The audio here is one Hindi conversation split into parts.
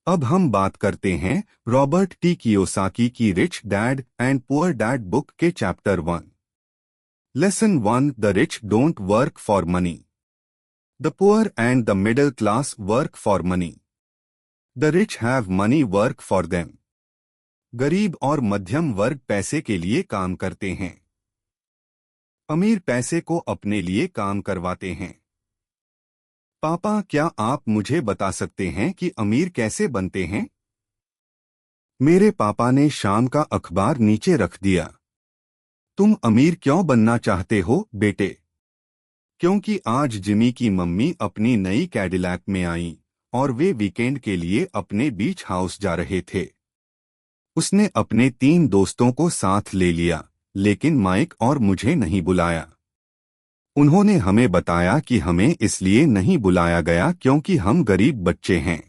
अब हम बात करते हैं रॉबर्ट टी कियोसाकी की rich dad and poor dad book के chapter 1। Lesson 1। The rich don't work for money. The poor and the middle class work for money. The rich have money work for them. गरीब और मध्यम वर्ग पैसे के लिए काम करते हैं। अमीर पैसे को अपने लिए काम करवाते हैं। पापा, क्या आप मुझे बता सकते हैं कि अमीर कैसे बनते हैं? मेरे पापा ने शाम का अखबार नीचे रख दिया। तुम अमीर क्यों बनना चाहते हो, बेटे? क्योंकि आज जिमी की मम्मी अपनी नई कैडिलैक में आई और वे वीकेंड के लिए अपने बीच हाउस जा रहे थे। उसने अपने 3 दोस्तों को साथ ले लिया, लेकिन माइक और मुझे नहीं बुलाया। उन्होंने हमें बताया कि हमें इसलिए नहीं बुलाया गया क्योंकि हम गरीब बच्चे हैं।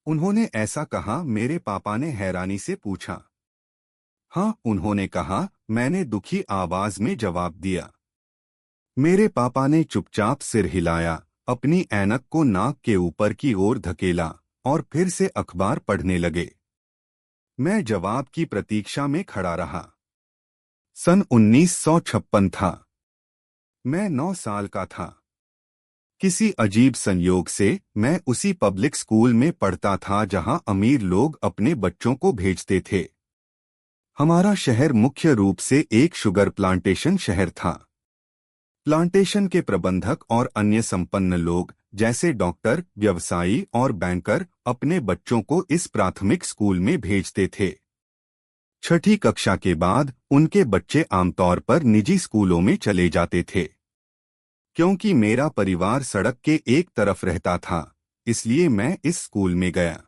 उन्होंने ऐसा कहा? मेरे पापा ने हैरानी से पूछा। हाँ, उन्होंने कहा, मैंने दुखी आवाज में जवाब दिया। मेरे पापा ने चुपचाप सिर हिलाया, अपनी ऐनक को नाक के ऊपर की ओर धकेला और फिर से अखबार पढ़ने लगे। मैं जवाब की प्रतीक्षा में खड़ा रहा। सन 1956 था। मैं 9 साल का था। किसी अजीब संयोग से मैं उसी पब्लिक स्कूल में पढ़ता था जहां अमीर लोग अपने बच्चों को भेजते थे। हमारा शहर मुख्य रूप से एक शुगर प्लांटेशन शहर था। प्लांटेशन के प्रबंधक और अन्य संपन्न लोग जैसे डॉक्टर, व्यवसायी और बैंकर अपने बच्चों को इस प्राथमिक स्कूल में भेजते थे। 6ठी कक्षा के बाद उनके बच्चे आमतौर पर निजी स्कूलों में चले जाते थे। क्योंकि मेरा परिवार सड़क के एक तरफ रहता था, इसलिए मैं इस स्कूल में गया।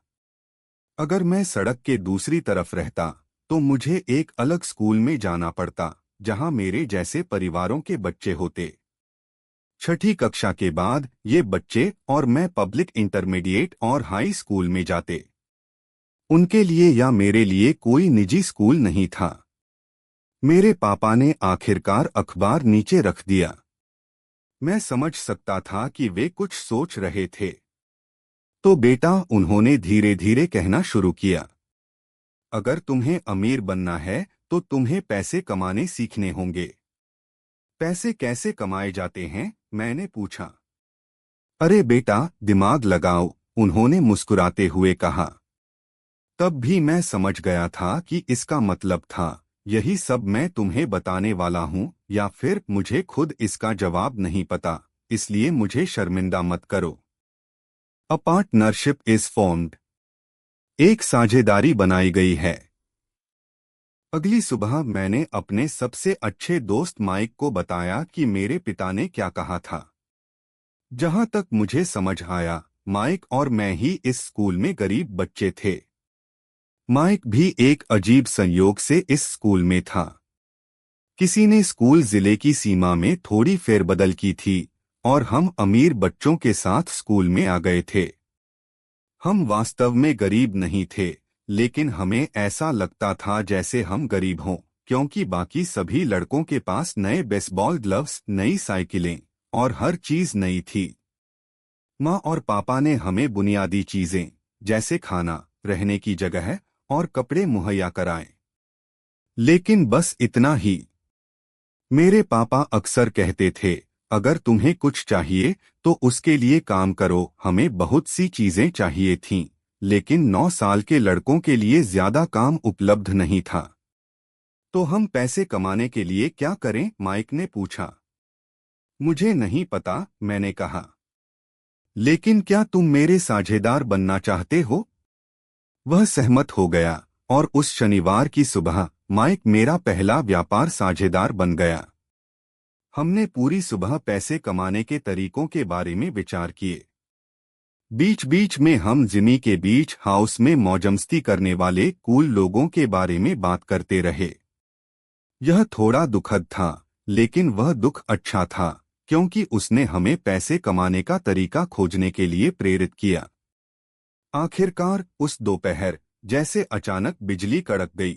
अगर मैं सड़क के दूसरी तरफ रहता तो मुझे एक अलग स्कूल में जाना पड़ता जहां मेरे जैसे परिवारों के बच्चे होते। 6ठी कक्षा के बाद ये बच्चे और मैं पब्लिक इंटरमीडिएट और हाई स्कूल में जाते। उनके लिए या मेरे लिए कोई निजी स्कूल नहीं था। मेरे पापा ने आखिरकार अखबार नीचे रख दिया। मैं समझ सकता था कि वे कुछ सोच रहे थे। तो बेटा, उन्होंने धीरे धीरे कहना शुरू किया, अगर तुम्हें अमीर बनना है तो तुम्हें पैसे कमाने सीखने होंगे। पैसे कैसे कमाए जाते हैं? मैंने पूछा। अरे बेटा, दिमाग लगाओ, उन्होंने मुस्कुराते हुए कहा। तब भी मैं समझ गया था कि इसका मतलब था, यही सब मैं तुम्हें बताने वाला हूँ, या फिर मुझे खुद इसका जवाब नहीं पता, इसलिए मुझे शर्मिंदा मत करो। A partnership is formed. एक साझेदारी बनाई गई है। अगली सुबह मैंने अपने सबसे अच्छे दोस्त माइक को बताया कि मेरे पिता ने क्या कहा था। जहां तक मुझे समझ आया, माइक और मैं ही इस स्कूल में गरीब बच्चे थे। माइक भी एक अजीब संयोग से इस स्कूल में था। किसी ने स्कूल जिले की सीमा में थोड़ी फेरबदल की थी और हम अमीर बच्चों के साथ स्कूल में आ गए थे। हम वास्तव में गरीब नहीं थे, लेकिन हमें ऐसा लगता था जैसे हम गरीब हों, क्योंकि बाकी सभी लड़कों के पास नए बेसबॉल ग्लव्स, नई साइकिलें और हर चीज नई थी। माँ और पापा ने हमें बुनियादी चीजें जैसे खाना, रहने की जगह और कपड़े मुहैया कराए। लेकिन बस इतना ही। मेरे पापा अक्सर कहते थे, अगर तुम्हें कुछ चाहिए तो उसके लिए काम करो। हमें बहुत सी चीजें चाहिए थीं, लेकिन 9 साल के लड़कों के लिए ज्यादा काम उपलब्ध नहीं था। तो हम पैसे कमाने के लिए क्या करें? माइक ने पूछा। मुझे नहीं पता, मैंने कहा। लेकिन क्या तुम मेरे साझेदार बनना चाहते हो? वह सहमत हो गया और उस शनिवार की सुबह माइक मेरा पहला व्यापार साझेदार बन गया। हमने पूरी सुबह पैसे कमाने के तरीकों के बारे में विचार किए। बीच बीच में हम जिमी के बीच हाउस में मौजमस्ती करने वाले कूल लोगों के बारे में बात करते रहे। यह थोड़ा दुखद था, लेकिन वह दुख अच्छा था, क्योंकि उसने हमें पैसे कमाने का तरीका खोजने के लिए प्रेरित किया। आखिरकार उस दोपहर जैसे अचानक बिजली कड़क गई।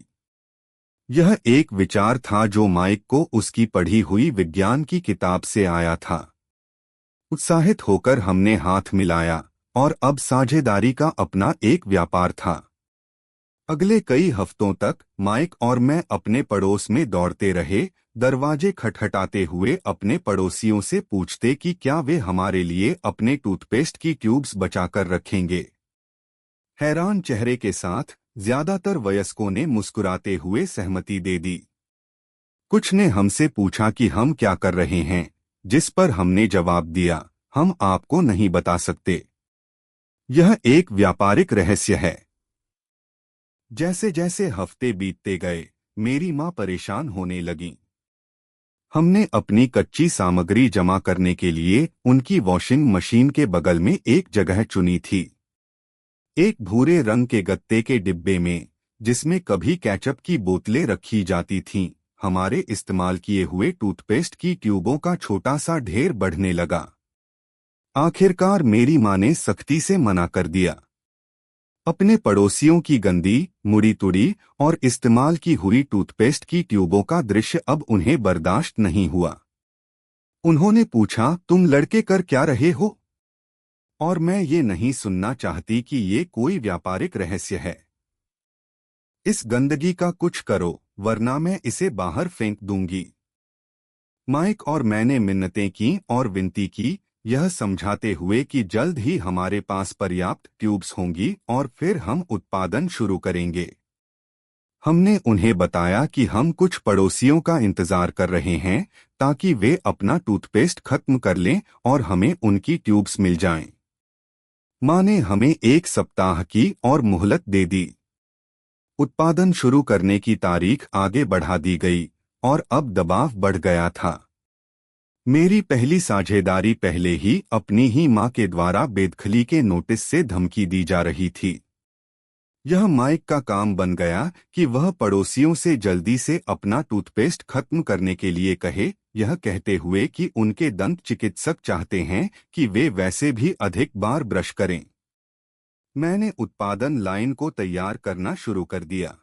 यह एक विचार था जो माइक को उसकी पढ़ी हुई विज्ञान की किताब से आया था। उत्साहित होकर हमने हाथ मिलाया और अब साझेदारी का अपना एक व्यापार था। अगले कई हफ्तों तक माइक और मैं अपने पड़ोस में दौड़ते रहे, दरवाजे खटखटाते हुए अपने पड़ोसियों से पूछते कि क्या वे हमारे लिए अपने टूथपेस्ट की ट्यूब्स बचाकर रखेंगे। हैरान चेहरे के साथ ज्यादातर वयस्कों ने मुस्कुराते हुए सहमति दे दी। कुछ ने हमसे पूछा कि हम क्या कर रहे हैं, जिस पर हमने जवाब दिया, हम आपको नहीं बता सकते। यह एक व्यापारिक रहस्य है। जैसे जैसे हफ्ते बीतते गए, मेरी माँ परेशान होने लगी। हमने अपनी कच्ची सामग्री जमा करने के लिए उनकी वॉशिंग मशीन के बगल में एक जगह चुनी थी। एक भूरे रंग के गत्ते के डिब्बे में, जिसमें कभी केचप की बोतलें रखी जाती थीं, हमारे इस्तेमाल किए हुए टूथपेस्ट की ट्यूबों का छोटा सा ढेर बढ़ने लगा। आखिरकार मेरी माँ ने सख्ती से मना कर दिया। अपने पड़ोसियों की गंदी, मुड़ी तुड़ी और इस्तेमाल की हुई टूथपेस्ट की ट्यूबों का दृश्य अब उन्हें बर्दाश्त नहीं हुआ। उन्होंने पूछा, तुम लड़के कर क्या रहे हो? और मैं ये नहीं सुनना चाहती कि ये कोई व्यापारिक रहस्य है। इस गंदगी का कुछ करो, वरना मैं इसे बाहर फेंक दूंगी। माइक और मैंने मिन्नतें की और विनती की, यह समझाते हुए कि जल्द ही हमारे पास पर्याप्त ट्यूब्स होंगी और फिर हम उत्पादन शुरू करेंगे। हमने उन्हें बताया कि हम कुछ पड़ोसियों का इंतजार कर रहे हैं ताकि वे अपना टूथपेस्ट खत्म कर लें और हमें उनकी ट्यूब्स मिल जाएं। माँ ने हमें 1 सप्ताह की और मोहलत दे दी। उत्पादन शुरू करने की तारीख आगे बढ़ा दी गई और अब दबाव बढ़ गया था। मेरी पहली साझेदारी पहले ही अपनी ही माँ के द्वारा बेदखली के नोटिस से धमकी दी जा रही थी। यह माइक का काम बन गया कि वह पड़ोसियों से जल्दी से अपना टूथपेस्ट खत्म करने के लिए कहे, यह कहते हुए कि उनके दंत चिकित्सक चाहते हैं कि वे वैसे भी अधिक बार ब्रश करें। मैंने उत्पादन लाइन को तैयार करना शुरू कर दिया।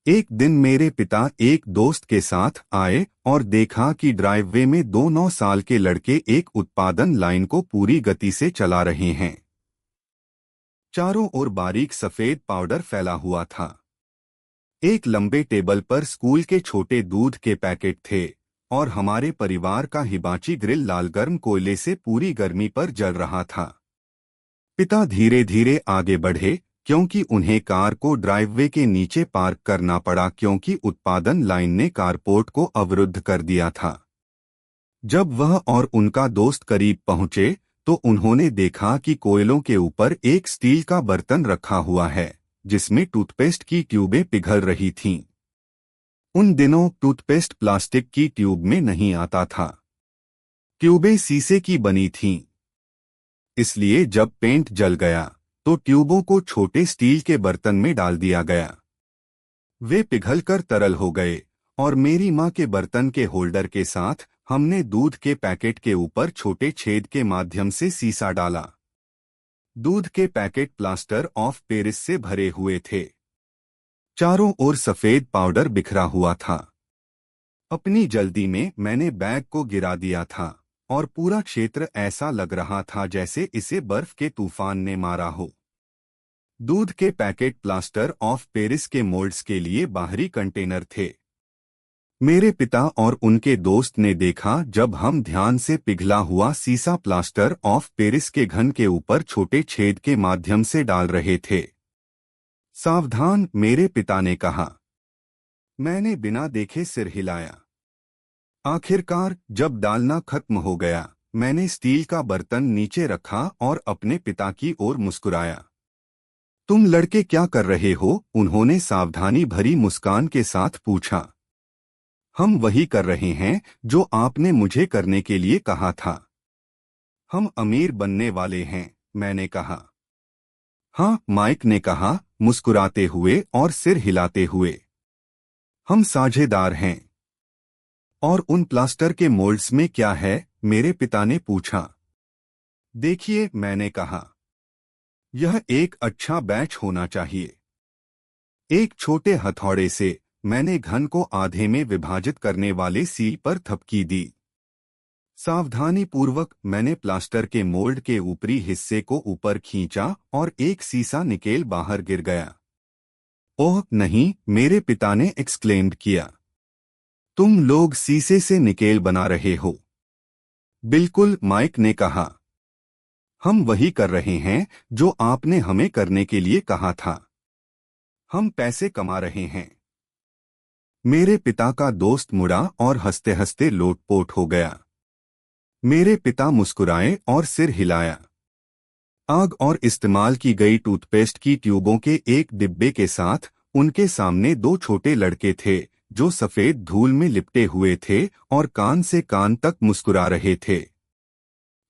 एक दिन मेरे पिता एक दोस्त के साथ आए और देखा कि ड्राइववे में 2 9 साल के लड़के एक उत्पादन लाइन को पूरी गति से चला रहे हैं। चारों ओर बारीक सफेद पाउडर फैला हुआ था। एक लंबे टेबल पर स्कूल के छोटे दूध के पैकेट थे और हमारे परिवार का हिबाची ग्रिल लाल गर्म कोयले से पूरी गर्मी पर जल रहा था। पिता धीरे धीरे आगे बढ़े क्योंकि उन्हें कार को ड्राइववे के नीचे पार्क करना पड़ा क्योंकि उत्पादन लाइन ने कारपोर्ट को अवरुद्ध कर दिया था। जब वह और उनका दोस्त करीब पहुंचे तो उन्होंने देखा कि कोयलों के ऊपर एक स्टील का बर्तन रखा हुआ है जिसमें टूथपेस्ट की ट्यूबें पिघल रही थीं। उन दिनों टूथपेस्ट प्लास्टिक की ट्यूब में नहीं आता था। ट्यूबें शीशे की बनी थीं। इसलिए जब पेंट जल गया तो ट्यूबों को छोटे स्टील के बर्तन में डाल दिया गया। वे पिघलकर तरल हो गए और मेरी माँ के बर्तन के होल्डर के साथ हमने दूध के पैकेट के ऊपर छोटे छेद के माध्यम से सीसा डाला। दूध के पैकेट प्लास्टर ऑफ पेरिस से भरे हुए थे। चारों ओर सफेद पाउडर बिखरा हुआ था। अपनी जल्दी में मैंने बैग को गिरा दिया था और पूरा क्षेत्र ऐसा लग रहा था जैसे इसे बर्फ के तूफान ने मारा हो। दूध के पैकेट प्लास्टर ऑफ पेरिस के मोल्ड्स के लिए बाहरी कंटेनर थे। मेरे पिता और उनके दोस्त ने देखा जब हम ध्यान से पिघला हुआ सीसा प्लास्टर ऑफ पेरिस के घन के ऊपर छोटे छेद के माध्यम से डाल रहे थे। सावधान, मेरे पिता ने कहा। मैंने बिना देखे सिर हिलाया। आखिरकार जब डालना खत्म हो गया, मैंने स्टील का बर्तन नीचे रखा और अपने पिता की ओर मुस्कुराया। तुम लड़के क्या कर रहे हो? उन्होंने सावधानी भरी मुस्कान के साथ पूछा। हम वही कर रहे हैं जो आपने मुझे करने के लिए कहा था। हम अमीर बनने वाले हैं, मैंने कहा। हाँ, माइक ने कहा, मुस्कुराते हुए और सिर हिलाते हुए। हम साझेदार हैं। और उन प्लास्टर के मोल्ड्स में क्या है? मेरे पिता ने पूछा। देखिए, मैंने कहा, यह एक अच्छा बैच होना चाहिए। एक छोटे हथौड़े से मैंने घन को आधे में विभाजित करने वाले सील पर थपकी दी। सावधानीपूर्वक मैंने प्लास्टर के मोल्ड के ऊपरी हिस्से को ऊपर खींचा और एक सीसा निकेल बाहर गिर गया। ओह नहीं, मेरे पिता ने एक्सक्लेम्ड किया। तुम लोग शीशे से निकेल बना रहे हो? बिल्कुल, माइक ने कहा। हम वही कर रहे हैं जो आपने हमें करने के लिए कहा था। हम पैसे कमा रहे हैं। मेरे पिता का दोस्त मुड़ा और हंसते हंसते लोटपोट हो गया। मेरे पिता मुस्कुराए और सिर हिलाया। आग और इस्तेमाल की गई टूथपेस्ट की ट्यूबों के एक डिब्बे के साथ उनके सामने दो छोटे लड़के थे जो सफेद धूल में लिपटे हुए थे और कान से कान तक मुस्कुरा रहे थे।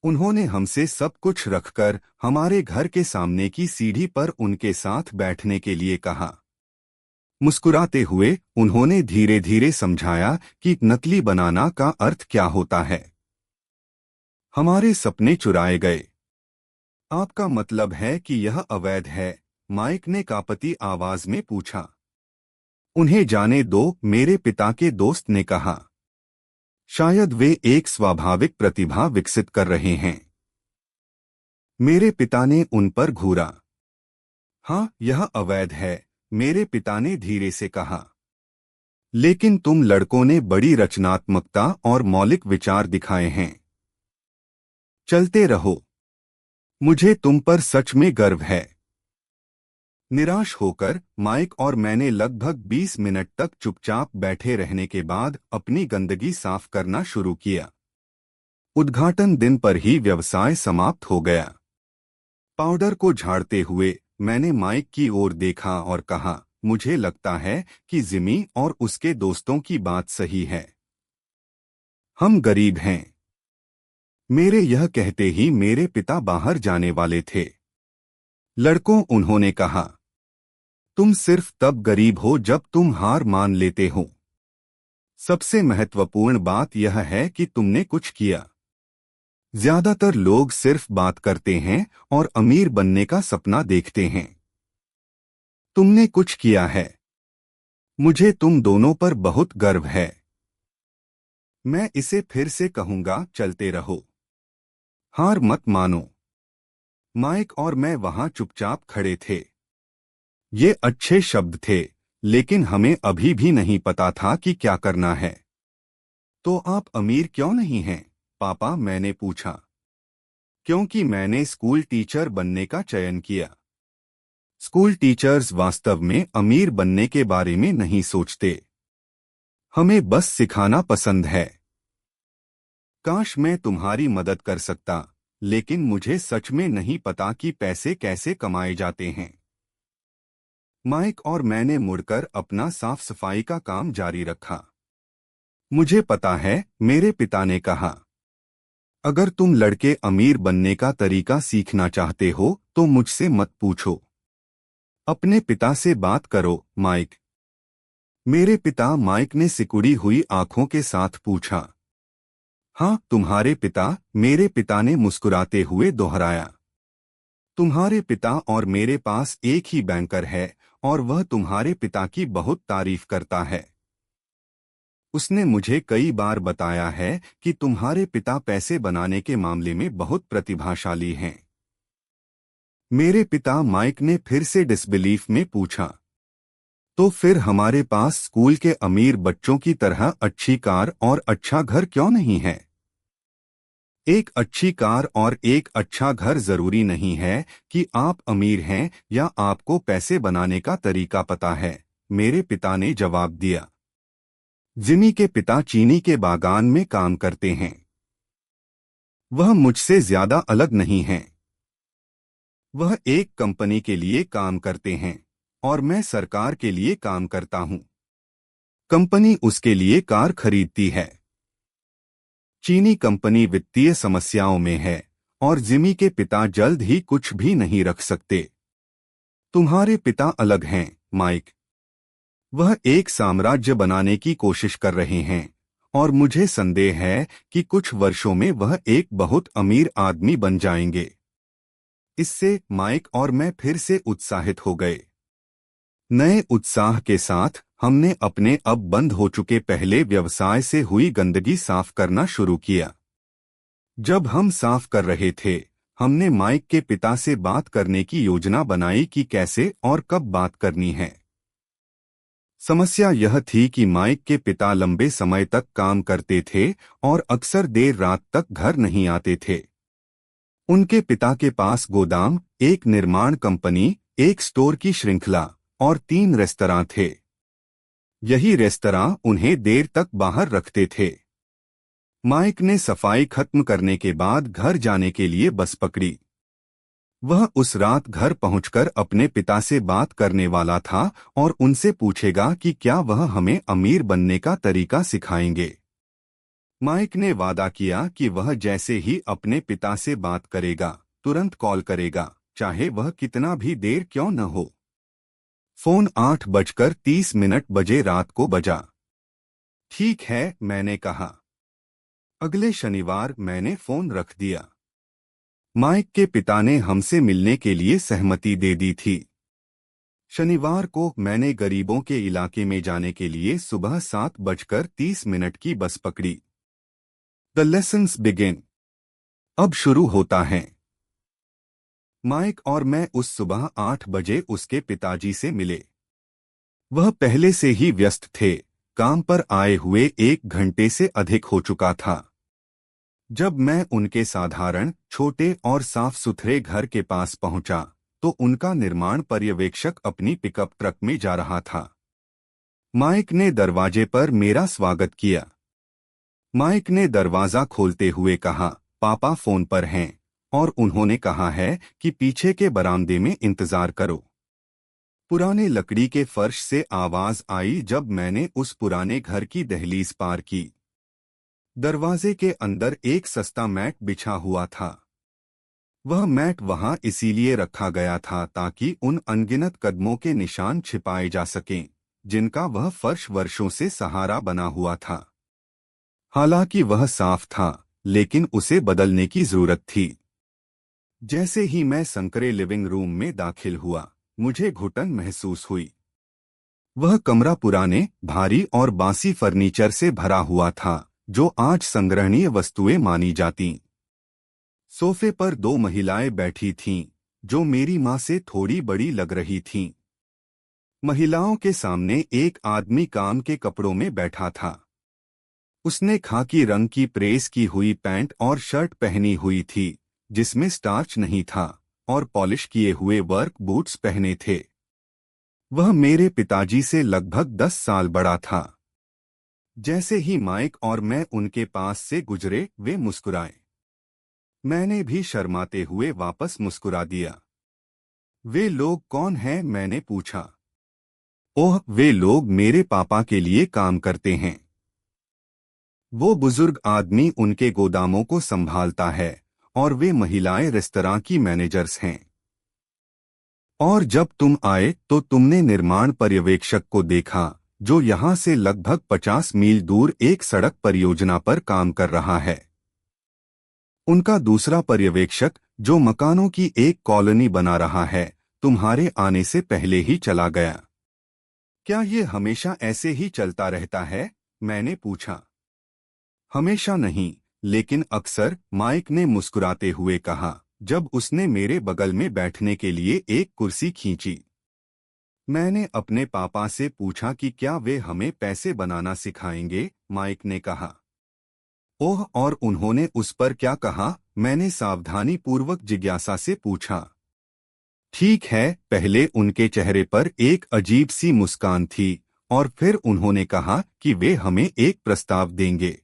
उन्होंने हमसे सब कुछ रखकर हमारे घर के सामने की सीढ़ी पर उनके साथ बैठने के लिए कहा। मुस्कुराते हुए उन्होंने धीरे धीरे समझाया कि नकली बनाना का अर्थ क्या होता है। हमारे सपने चुराए गए। आपका मतलब है कि यह अवैध है? माइक ने कांपती आवाज में पूछा। उन्हें जाने दो, मेरे पिता के दोस्त ने कहा। शायद वे एक स्वाभाविक प्रतिभा विकसित कर रहे हैं। मेरे पिता ने उन पर घूरा। हाँ, यह अवैध है, मेरे पिता ने धीरे से कहा। लेकिन तुम लड़कों ने बड़ी रचनात्मकता और मौलिक विचार दिखाए हैं। चलते रहो। मुझे तुम पर सच में गर्व है। निराश होकर माइक और मैंने लगभग 20 मिनट तक चुपचाप बैठे रहने के बाद अपनी गंदगी साफ करना शुरू किया। उद्घाटन दिन पर ही व्यवसाय समाप्त हो गया। पाउडर को झाड़ते हुए मैंने माइक की ओर देखा और कहा, मुझे लगता है कि जिमी और उसके दोस्तों की बात सही है। हम गरीब हैं। मेरे यह कहते ही मेरे पिता बाहर जाने वाले थे। लड़कों, उन्होंने कहा, तुम सिर्फ तब गरीब हो जब तुम हार मान लेते हो। सबसे महत्वपूर्ण बात यह है कि तुमने कुछ किया। ज्यादातर लोग सिर्फ बात करते हैं और अमीर बनने का सपना देखते हैं। तुमने कुछ किया है। मुझे तुम दोनों पर बहुत गर्व है। मैं इसे फिर से कहूंगा, चलते रहो। हार मत मानो। माइक और मैं वहां चुपचाप खड़े थे। ये अच्छे शब्द थे, लेकिन हमें अभी भी नहीं पता था कि क्या करना है। तो आप अमीर क्यों नहीं हैं, पापा? मैंने पूछा। क्योंकि मैंने स्कूल टीचर बनने का चयन किया। स्कूल टीचर्स वास्तव में अमीर बनने के बारे में नहीं सोचते। हमें बस सिखाना पसंद है। काश मैं तुम्हारी मदद कर सकता, लेकिन मुझे सच में नहीं पता कि पैसे कैसे कमाए जाते हैं। माइक और मैंने मुड़कर अपना साफ सफाई का काम जारी रखा। मुझे पता है, मेरे पिता ने कहा। अगर तुम लड़के अमीर बनने का तरीका सीखना चाहते हो तो मुझसे मत पूछो। अपने पिता से बात करो, माइक। मेरे पिता, माइक ने सिकुड़ी हुई आंखों के साथ पूछा। हाँ, तुम्हारे पिता, मेरे पिता ने मुस्कुराते हुए दोहराया। तुम्हारे पिता और मेरे पास एक ही बैंकर है और वह तुम्हारे पिता की बहुत तारीफ करता है। उसने मुझे कई बार बताया है कि तुम्हारे पिता पैसे बनाने के मामले में बहुत प्रतिभाशाली हैं। मेरे पिता, माइक ने फिर से डिसबिलीफ में पूछा। तो फिर हमारे पास स्कूल के अमीर बच्चों की तरह अच्छी कार और अच्छा घर क्यों नहीं है? एक अच्छी कार और एक अच्छा घर जरूरी नहीं है कि आप अमीर हैं या आपको पैसे बनाने का तरीका पता है, मेरे पिता ने जवाब दिया। जिमी के पिता चीनी के बागान में काम करते हैं। वह मुझसे ज्यादा अलग नहीं हैं। वह एक कंपनी के लिए काम करते हैं और मैं सरकार के लिए काम करता हूं। कंपनी उसके लिए कार खरीदती है। चीनी कंपनी वित्तीय समस्याओं में है और जिमी के पिता जल्द ही कुछ भी नहीं रख सकते। तुम्हारे पिता अलग हैं, माइक। वह एक साम्राज्य बनाने की कोशिश कर रहे हैं और मुझे संदेह है कि कुछ वर्षों में वह एक बहुत अमीर आदमी बन जाएंगे। इससे माइक और मैं फिर से उत्साहित हो गए। नए उत्साह के साथ हमने अपने अब बंद हो चुके पहले व्यवसाय से हुई गंदगी साफ करना शुरू किया। जब हम साफ कर रहे थे, हमने माइक के पिता से बात करने की योजना बनाई कि कैसे और कब बात करनी है। समस्या यह थी कि माइक के पिता लंबे समय तक काम करते थे और अक्सर देर रात तक घर नहीं आते थे। उनके पिता के पास गोदाम, एक निर्माण कंपनी, एक स्टोर की श्रृंखला और 3 रेस्तरां थे। यही रेस्तरां उन्हें देर तक बाहर रखते थे। माइक ने सफाई खत्म करने के बाद घर जाने के लिए बस पकड़ी। वह उस रात घर पहुंचकर अपने पिता से बात करने वाला था और उनसे पूछेगा कि क्या वह हमें अमीर बनने का तरीका सिखाएंगे। माइक ने वादा किया कि वह जैसे ही अपने पिता से बात करेगा, तुरंत कॉल करेगा, चाहे वह कितना भी देर क्यों न हो। फोन 8:30 बजे रात को बजा। ठीक है, मैंने कहा। अगले शनिवार मैंने फोन रख दिया। माइक के पिता ने हमसे मिलने के लिए सहमति दे दी थी। शनिवार को मैंने गरीबों के इलाके में जाने के लिए सुबह 7:30 की बस पकड़ी। The lessons begin. अब शुरू होता है। माइक और मैं उस सुबह 8 बजे उसके पिताजी से मिले। वह पहले से ही व्यस्त थे, काम पर आए हुए 1 घंटे से अधिक हो चुका था। जब मैं उनके साधारण, छोटे और साफ सुथरे घर के पास पहुंचा, तो उनका निर्माण पर्यवेक्षक अपनी पिकअप ट्रक में जा रहा था। माइक ने दरवाजे पर मेरा स्वागत किया। माइक ने दरवाजा खोलते हुए कहा, पापा फोन पर हैं और उन्होंने कहा है कि पीछे के बरामदे में इंतजार करो। पुराने लकड़ी के फर्श से आवाज आई जब मैंने उस पुराने घर की दहलीज पार की। दरवाजे के अंदर एक सस्ता मैट बिछा हुआ था। वह मैट वहां इसीलिए रखा गया था ताकि उन अनगिनत कदमों के निशान छिपाए जा सकें, जिनका वह फर्श वर्षों से सहारा बना हुआ था। हालांकि वह साफ था, लेकिन उसे बदलने की जरूरत थी। जैसे ही मैं संकरे लिविंग रूम में दाखिल हुआ, मुझे घुटन महसूस हुई। वह कमरा पुराने, भारी और बासी फर्नीचर से भरा हुआ था, जो आज संग्रहणीय वस्तुएं मानी जातीं। सोफे पर 2 महिलाएं बैठी थीं, जो मेरी मां से थोड़ी बड़ी लग रही थीं। महिलाओं के सामने एक आदमी काम के कपड़ों में बैठा था। उसने खाकी रंग की प्रेस की हुई पैंट और शर्ट पहनी हुई थी, जिसमें स्टार्च नहीं था, और पॉलिश किए हुए वर्क बूट्स पहने थे। वह मेरे पिताजी से लगभग 10 साल बड़ा था। जैसे ही माइक और मैं उनके पास से गुजरे, वे मुस्कुराए। मैंने भी शर्माते हुए वापस मुस्कुरा दिया। वे लोग कौन हैं? मैंने पूछा। ओह, वे लोग मेरे पापा के लिए काम करते हैं। वो बुजुर्ग आदमी उनके गोदामों को संभालता है और वे महिलाएं रेस्तरां की मैनेजर्स हैं। और जब तुम आए तो तुमने निर्माण पर्यवेक्षक को देखा, जो यहां से लगभग 50 मील दूर एक सड़क परियोजना पर काम कर रहा है। उनका दूसरा पर्यवेक्षक, जो मकानों की एक कॉलोनी बना रहा है, तुम्हारे आने से पहले ही चला गया। क्या ये हमेशा ऐसे ही चलता रहता है? मैंने पूछा। हमेशा नहीं, लेकिन अक्सर, माइक ने मुस्कुराते हुए कहा, जब उसने मेरे बगल में बैठने के लिए एक कुर्सी खींची। मैंने अपने पापा से पूछा कि क्या वे हमें पैसे बनाना सिखाएंगे? माइक ने कहा। ओह, और उन्होंने उस पर क्या कहा? मैंने सावधानीपूर्वक जिज्ञासा से पूछा। ठीक है, पहले उनके चेहरे पर एक अजीब सी मुस्कान थी और फिर उन्होंने कहा कि वे हमें एक प्रस्ताव देंगे।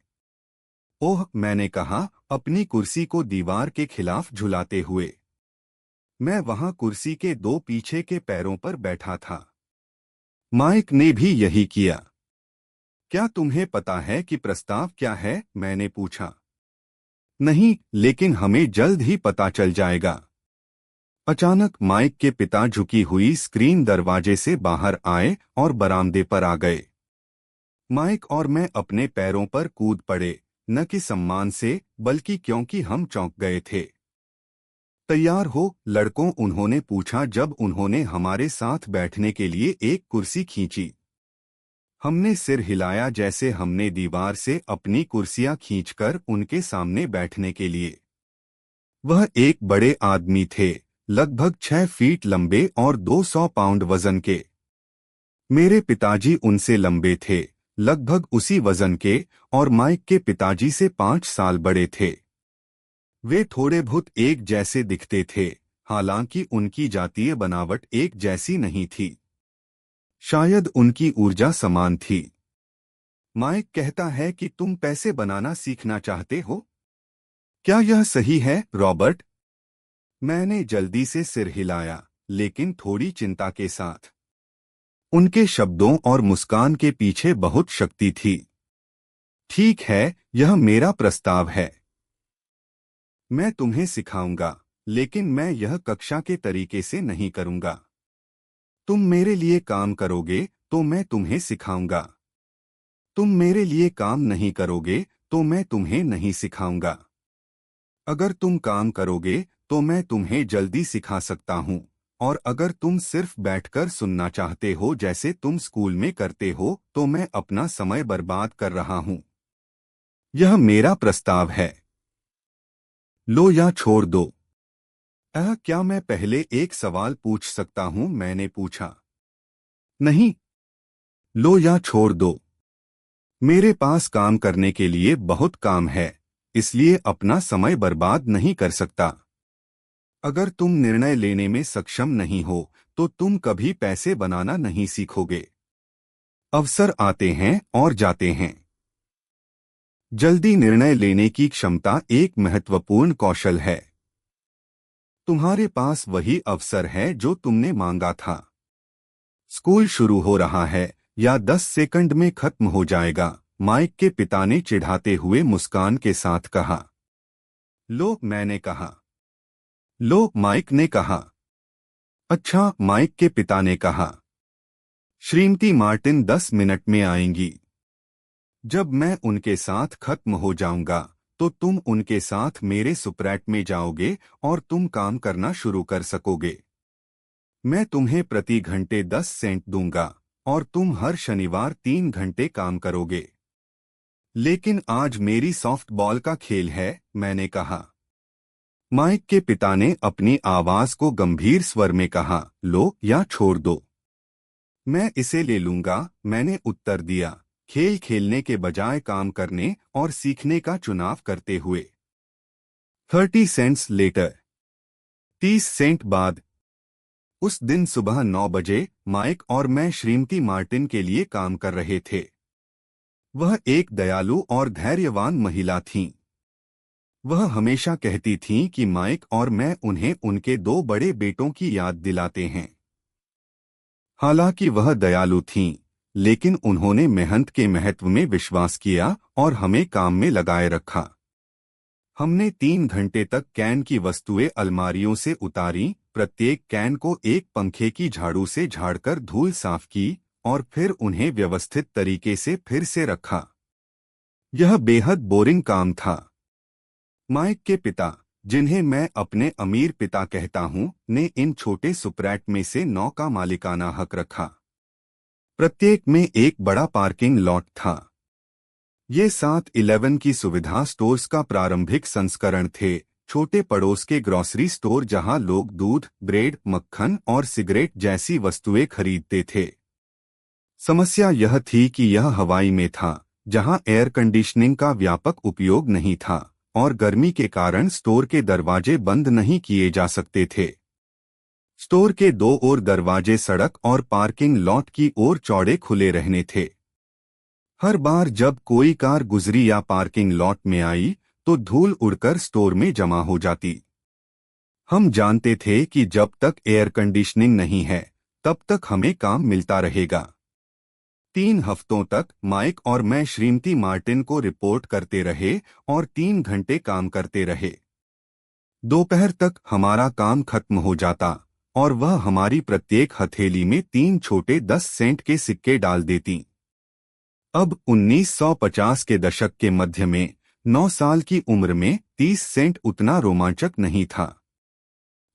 ओह, मैंने कहा, अपनी कुर्सी को दीवार के खिलाफ झुलाते हुए। मैं वहां कुर्सी के 2 पीछे के पैरों पर बैठा था। माइक ने भी यही किया। क्या तुम्हें पता है कि प्रस्ताव क्या है? मैंने पूछा। नहीं, लेकिन हमें जल्द ही पता चल जाएगा। अचानक माइक के पिता झुकी हुई स्क्रीन दरवाजे से बाहर आए और बरामदे पर आ गए। माइक और मैं अपने पैरों पर कूद पड़े, न कि सम्मान से, बल्कि क्योंकि हम चौंक गए थे। तैयार हो, लड़कों? उन्होंने पूछा जब उन्होंने हमारे साथ बैठने के लिए एक कुर्सी खींची। हमने सिर हिलाया जैसे हमने दीवार से अपनी कुर्सियां खींचकर उनके सामने बैठने के लिए। वह एक बड़े आदमी थे, लगभग 6 फीट लंबे और 200 पाउंड वजन के। मेरे पिताजी उनसे लंबे थे, लगभग उसी वजन के, और माइक के पिताजी से 5 साल बड़े थे। वे थोड़े बहुत एक जैसे दिखते थे, हालांकि उनकी जातीय बनावट एक जैसी नहीं थी। शायद उनकी ऊर्जा समान थी। माइक कहता है कि तुम पैसे बनाना सीखना चाहते हो। क्या यह सही है, रॉबर्ट? मैंने जल्दी से सिर हिलाया, लेकिन थोड़ी चिंता के साथ। उनके शब्दों और मुस्कान के पीछे बहुत शक्ति थी। ठीक है, यह मेरा प्रस्ताव है। मैं तुम्हें सिखाऊंगा, लेकिन मैं यह कक्षा के तरीके से नहीं करूंगा। तुम मेरे लिए काम करोगे तो मैं तुम्हें सिखाऊंगा। तुम मेरे लिए काम नहीं करोगे तो मैं तुम्हें नहीं सिखाऊंगा। अगर तुम काम करोगे तो मैं तुम्हें जल्दी सिखा सकता हूं, और अगर तुम सिर्फ बैठकर सुनना चाहते हो जैसे तुम स्कूल में करते हो तो मैं अपना समय बर्बाद कर रहा हूं। यह मेरा प्रस्ताव है। लो या छोड़ दो। क्या मैं पहले एक सवाल पूछ सकता हूं? मैंने पूछा। नहीं। लो या छोड़ दो। मेरे पास काम करने के लिए बहुत काम है, इसलिए अपना समय बर्बाद नहीं कर सकता। अगर तुम निर्णय लेने में सक्षम नहीं हो तो तुम कभी पैसे बनाना नहीं सीखोगे। अवसर आते हैं और जाते हैं। जल्दी निर्णय लेने की क्षमता एक महत्वपूर्ण कौशल है। तुम्हारे पास वही अवसर है जो तुमने मांगा था। स्कूल शुरू हो रहा है या 10 सेकंड में खत्म हो जाएगा, माइक के पिता ने चिढ़ाते हुए मुस्कान के साथ कहा। लो, मैंने कहा। लो, माइक ने कहा। अच्छा, माइक के पिता ने कहा। श्रीमती मार्टिन 10 मिनट में आएंगी। जब मैं उनके साथ खत्म हो जाऊंगा तो तुम उनके साथ मेरे सुपरैट में जाओगे और तुम काम करना शुरू कर सकोगे। मैं तुम्हें प्रति घंटे 10 सेंट दूंगा और तुम हर शनिवार 3 घंटे काम करोगे। लेकिन आज मेरी सॉफ्टबॉल का खेल है, मैंने कहा। माइक के पिता ने अपनी आवाज को गंभीर स्वर में कहा। लो या छोड़ दो। मैं इसे ले लूंगा, मैंने उत्तर दिया, खेल खेलने के बजाय काम करने और सीखने का चुनाव करते हुए। 30 सेंट्स लेटर। 30 सेंट बाद। उस दिन सुबह 9 बजे माइक और मैं श्रीमती मार्टिन के लिए काम कर रहे थे। वह एक दयालु और धैर्यवान महिला थीं। वह हमेशा कहती थीं कि माइक और मैं उन्हें उनके 2 बड़े बेटों की याद दिलाते हैं। हालांकि वह दयालु थीं, लेकिन उन्होंने मेहनत के महत्व में विश्वास किया और हमें काम में लगाए रखा। हमने 3 घंटे तक कैन की वस्तुएं अलमारियों से उतारी, प्रत्येक कैन को एक पंखे की झाड़ू से झाड़कर धूल साफ की और फिर उन्हें व्यवस्थित तरीके से फिर से रखा। यह बेहद बोरिंग काम था। माइक के पिता, जिन्हें मैं अपने अमीर पिता कहता हूं, ने इन छोटे सुपरैट में से 9 का मालिकाना हक रखा। प्रत्येक में एक बड़ा पार्किंग लॉट था। ये 7-11 की सुविधा स्टोर्स का प्रारंभिक संस्करण थे, छोटे पड़ोस के ग्रॉसरी स्टोर जहां लोग दूध, ब्रेड, मक्खन और सिगरेट जैसी वस्तुएं खरीदते थे। समस्या यह थी कि यह हवाई में था, जहां एयर कंडीशनिंग का व्यापक उपयोग नहीं था और गर्मी के कारण स्टोर के दरवाजे बंद नहीं किए जा सकते थे। स्टोर के 2 ओर दरवाजे सड़क और पार्किंग लॉट की ओर चौड़े खुले रहने थे। हर बार जब कोई कार गुजरी या पार्किंग लॉट में आई तो धूल उड़कर स्टोर में जमा हो जाती। हम जानते थे कि जब तक एयर कंडीशनिंग नहीं है तब तक हमें काम मिलता रहेगा। 3 हफ्तों तक माइक और मैं श्रीमती मार्टिन को रिपोर्ट करते रहे और 3 घंटे काम करते रहे। दोपहर तक हमारा काम खत्म हो जाता और वह हमारी प्रत्येक हथेली में 3 छोटे 10 सेंट के सिक्के डाल देती। अब 1950 के दशक के मध्य में 9 साल की उम्र में 30 सेंट उतना रोमांचक नहीं था।